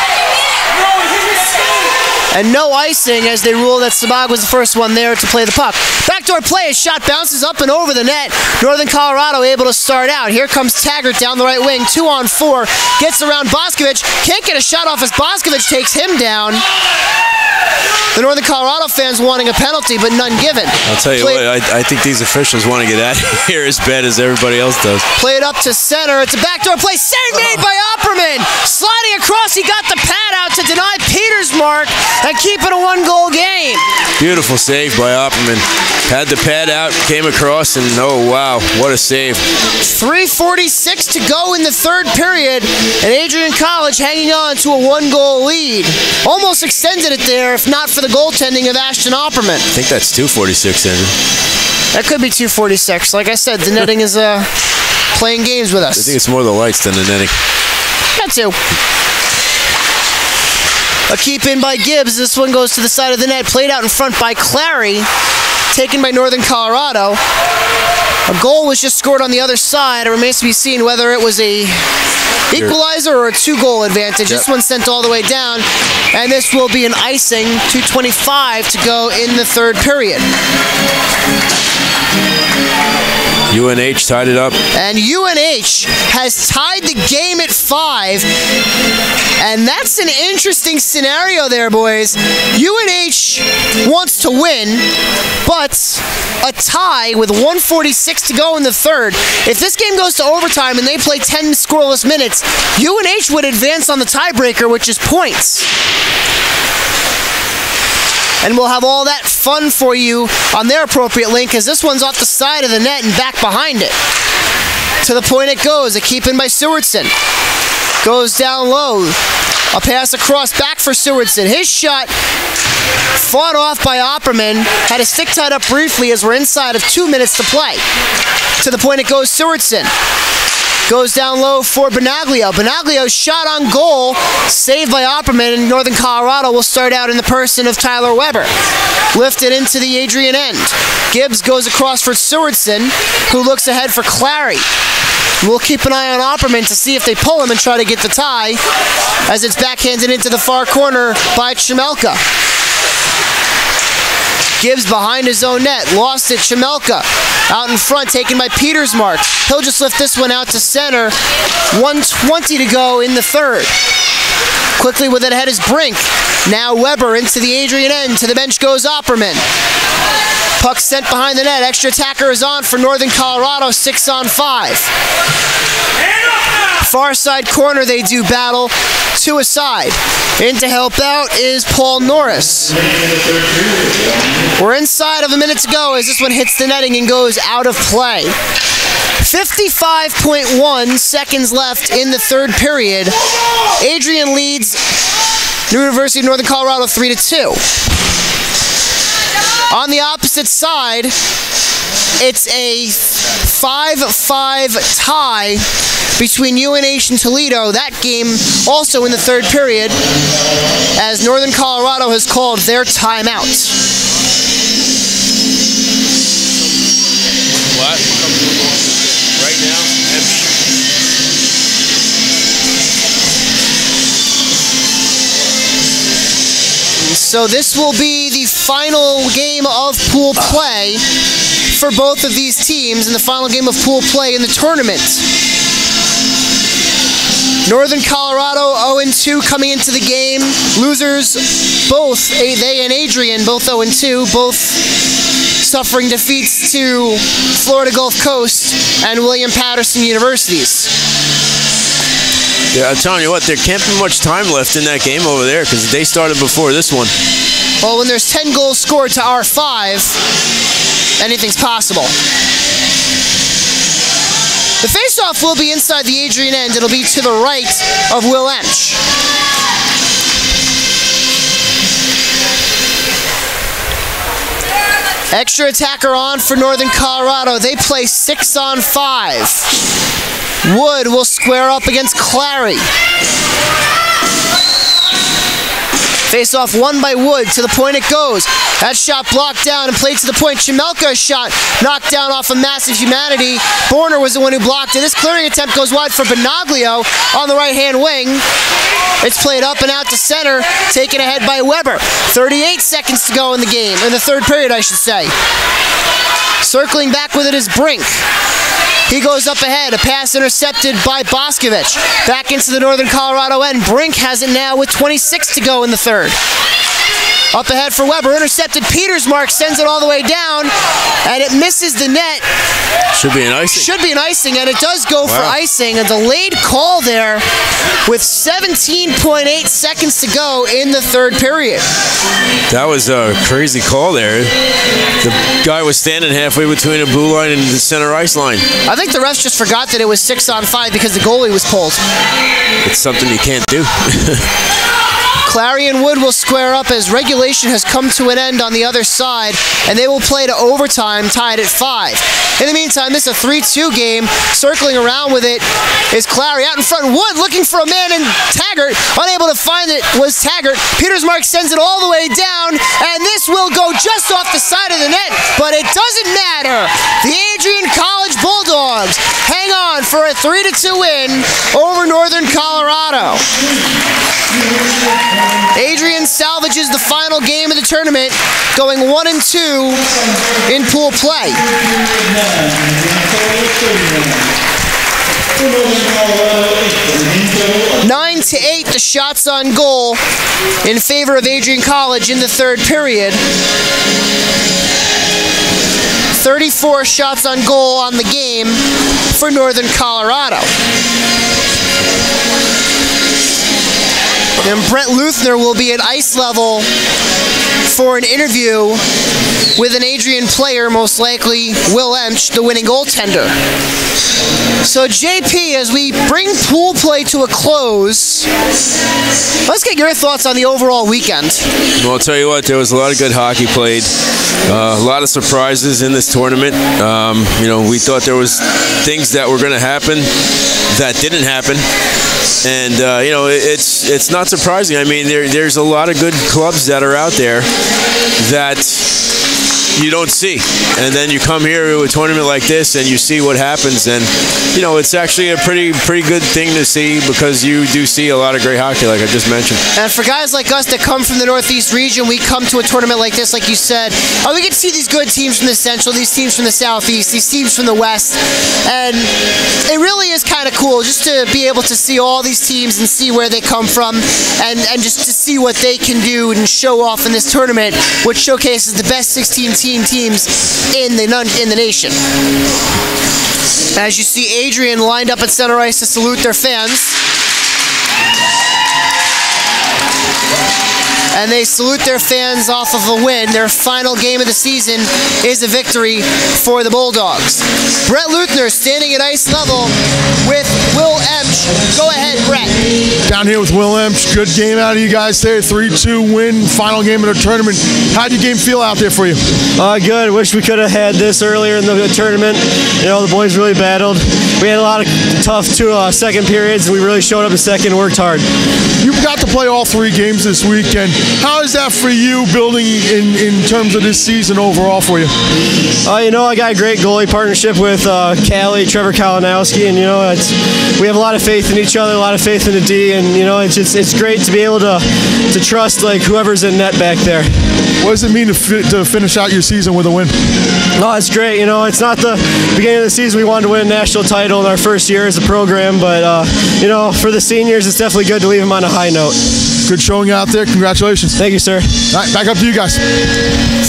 And no icing as they rule that Sabag was the first one there to play the puck. Backdoor play, his shot bounces up and over the net. Northern Colorado able to start out. Here comes Taggart down the right wing, 2-on-4. Gets around Boscovich. Can't get a shot off as Boscovich takes him down. The Northern Colorado fans wanting a penalty, but none given. I'll tell you what, I think these officials want to get out of here as bad as everybody else does. Play it up to center. It's a backdoor play. Save made by Opperman. Sliding across, he got the pad out to deny Petersmark and keep it a 1-goal game. Beautiful save by Opperman. Had the pad out, came across, and oh wow, what a save. 3:46 to go in the third period, and Adrian College hanging on to a 1-goal lead. Almost extended it there, if not for the goaltending of Ashton Opperman. I think that's 2:46, Andrew. That could be 2:46. Like I said, the netting is playing games with us. I think it's more the lights than the netting. That too. A keep in by Gibbs. This one goes to the side of the net. Played out in front by Clary. Taken by Northern Colorado. A goal was just scored on the other side. It remains to be seen whether it was a equalizer or a 2-goal advantage. This one sent all the way down. And this will be an icing. 2:25 to go in the third period. UNH tied it up. And UNH has tied the game at 5. And that's an interesting scenario there, boys. UNH wants to win, but a tie with 1:46 to go in the third. If this game goes to overtime and they play 10 scoreless minutes, UNH would advance on the tiebreaker, which is points. And we'll have all that fun for you on their appropriate link, as this one's off the side of the net and back behind it. To the point it goes. A keep in by Sewardson. Goes down low. A pass across back for Sewardson. His shot fought off by Opperman. Had his stick tied up briefly as we're inside of 2 minutes to play. To the point it goes Sewardson. Goes down low for Benaglio. Benaglio's shot on goal, saved by Opperman, and Northern Colorado will start out in the person of Tyler Weber. Lifted into the Adrian end. Gibbs goes across for Sewardson, who looks ahead for Clary. We'll keep an eye on Opperman to see if they pull him and try to get the tie, as it's backhanded into the far corner by Chemelka. Gibbs behind his own net, lost it. Chemelka out in front, taken by Petersmark. He'll just lift this one out to center. 1:20 to go in the third. Quickly with it ahead is Brink. Now Weber into the Adrian end. To the bench goes Opperman. Puck sent behind the net. Extra attacker is on for Northern Colorado. 6-on-5. Far side corner they do battle. 2 aside. In to help out is Paul Norris. We're inside of a minute to go as this one hits the netting and goes out of play. 55.1 seconds left in the third period. Adrian leads University of Northern Colorado 3-2. On the opposite side, it's a 5-5 tie between UNH and Toledo. That game also in the third period, as Northern Colorado has called their timeout. What? Right now, So this will be the final game of pool play for both of these teams, and the final game of pool play in the tournament. Northern Colorado 0-2 coming into the game. Losers, both, they and Adrian, both 0-2, both suffering defeats to Florida Gulf Coast and William Patterson Universities. Yeah, I'm telling you what, there can't be much time left in that game over there because they started before this one. Well, when there's 10 goals scored to our 5, anything's possible. The face-off will be inside the Adrian end. It'll be to the right of Will Emsch. Extra attacker on for Northern Colorado. They play 6-on-5. Wood will square up against Clary. Face-off won by Wood. To the point it goes. That shot blocked down and played to the point. Chimelka's shot knocked down off of Massive Humanity. Borner was the one who blocked it. This clearing attempt goes wide for Benaglio on the right-hand wing. It's played up and out to center, taken ahead by Weber. 38 seconds to go in the game, in the third period, I should say. Circling back with it is Brink. He goes up ahead, a pass intercepted by Boscovich. Back into the Northern Colorado end. Brink has it now with 26 to go in the third. Up ahead for Weber, intercepted. Petersmark sends it all the way down, and it misses the net. Should be an icing. Should be an icing, and it does go for icing. A delayed call there with 17.8 seconds to go in the third period. That was a crazy call there. The guy was standing halfway between the blue line and the center ice line. I think the refs just forgot that it was 6-on-5 because the goalie was pulled. It's something you can't do. Clary and Wood will square up as regulation has come to an end on the other side, and they will play to overtime, tied at 5. In the meantime, this is a 3-2 game. Circling around with it is Clary. Out in front, Wood looking for a man, and Taggart, unable to find it, was Taggart. Petersmark sends it all the way down, and this will go just off the side of the net, but it doesn't matter. The Adrian College Bulldogs hang on for a 3-2 win over Northern Colorado. Adrian salvages the final game of the tournament, going 1-2 in pool play. 9-8 the shots on goal in favor of Adrian College in the third period. 34 shots on goal on the game for Northern Colorado. And Brett Luthner will be at ice level for an interview with an Adrian player, most likely Will Emsch, the winning goaltender. So JP, as we bring pool play to a close, let's get your thoughts on the overall weekend. Well, I'll tell you what, there was a lot of good hockey played. A lot of surprises in this tournament. You know, we thought there was things that were going to happen that didn't happen. And, you know, it's not surprising. I mean, there's a lot of good clubs that are out there that you don't see. And then you come here to a tournament like this and you see what happens, and you know, it's actually a pretty good thing to see, because you do see a lot of great hockey, like I just mentioned. And for guys like us that come from the Northeast region, we come to a tournament like this, like you said, we get to see these good teams from the Central, these teams from the Southeast, these teams from the West, and it really is kind of cool just to be able to see all these teams and see where they come from, and just to see what they can do and show off in this tournament, which showcases the best 16 teams in the nation. As you see, Adrian lined up at center ice to salute their fans. And they salute their fans off of a win. Their final game of the season is a victory for the Bulldogs. Brett Luthner standing at ice level with Will Emsch. Go ahead, Brett. Down here with Will Emsch. Good game out of you guys today. 3-2 win, final game of the tournament. How'd your game feel out there for you? Good. Wish we could have had this earlier in the tournament. You know, the boys really battled. We had a lot of tough second periods, and we really showed up in second and worked hard. You got to play all 3 games this week, and How is that for you building in terms of this season overall for you? You know, I got a great goalie partnership with Callie, Trevor Kalinowski, and you know, we have a lot of faith in each other, a lot of faith in the D, and you know, it's great to be able to trust like whoever's in net back there. What does it mean to finish out your season with a win? No, it's great. You know, it's not the beginning of the season we wanted to win a national title in our first year as a program, but you know, for the seniors, it's definitely good to leave them on a high note. Good showing out there. Congratulations. Thank you, sir. All right, back up to you guys.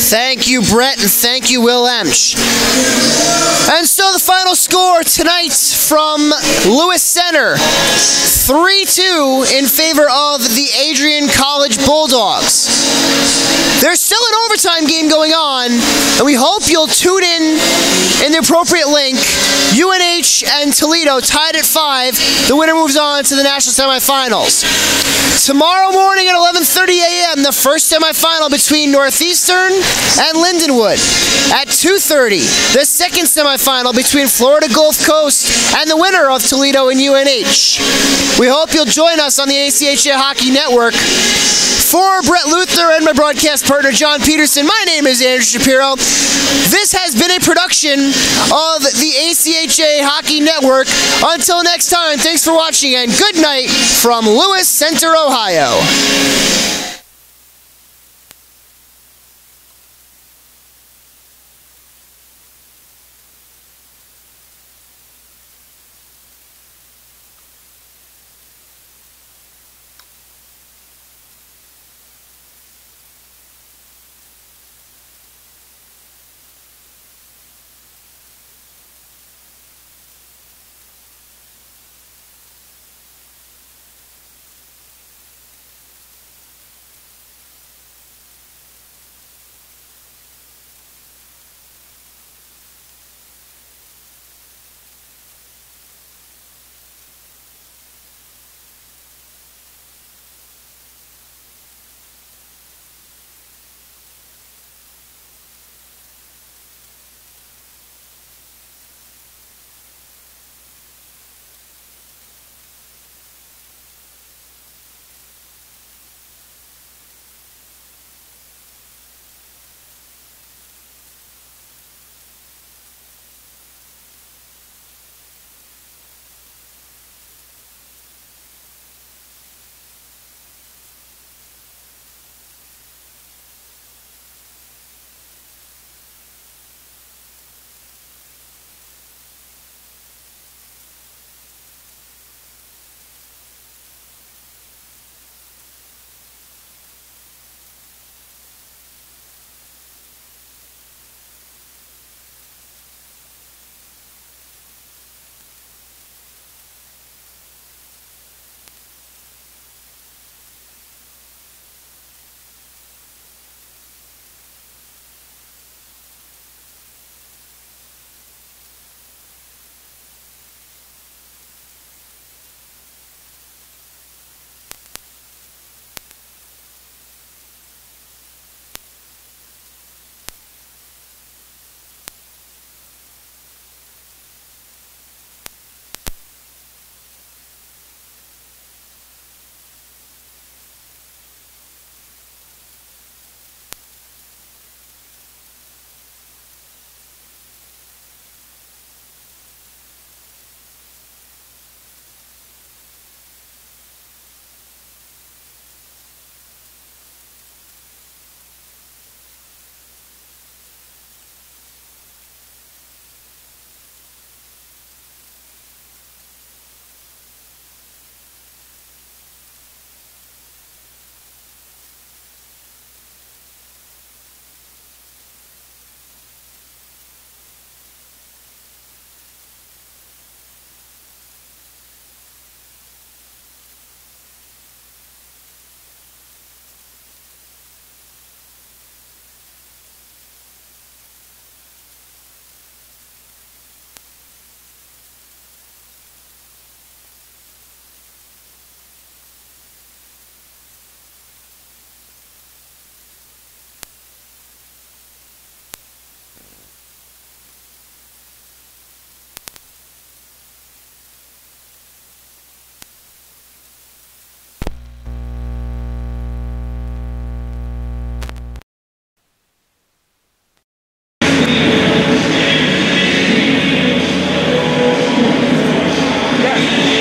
Thank you, Brett, and thank you, Will Emsch. And so the final score tonight from Lewis Center, 3-2 in favor of the Adrian College Bulldogs. There's still an overtime game going on, and we hope you'll tune in the appropriate link. UNH and Toledo tied at 5. The winner moves on to the national semifinals. Tomorrow morning at 11:30 a.m., the first semifinal between Northeastern and Lindenwood. At 2:30, the second semifinal between Florida Gulf Coast and the winner of Toledo and UNH. We hope you'll join us on the ACHA Hockey Network. For Brett Luther and my broadcast partner John Peterson, my name is Andrew Shapiro. This has been a production of the ACHA Hockey Network. Until next time, thanks for watching and good night from Lewis Center, Ohio. Adrian.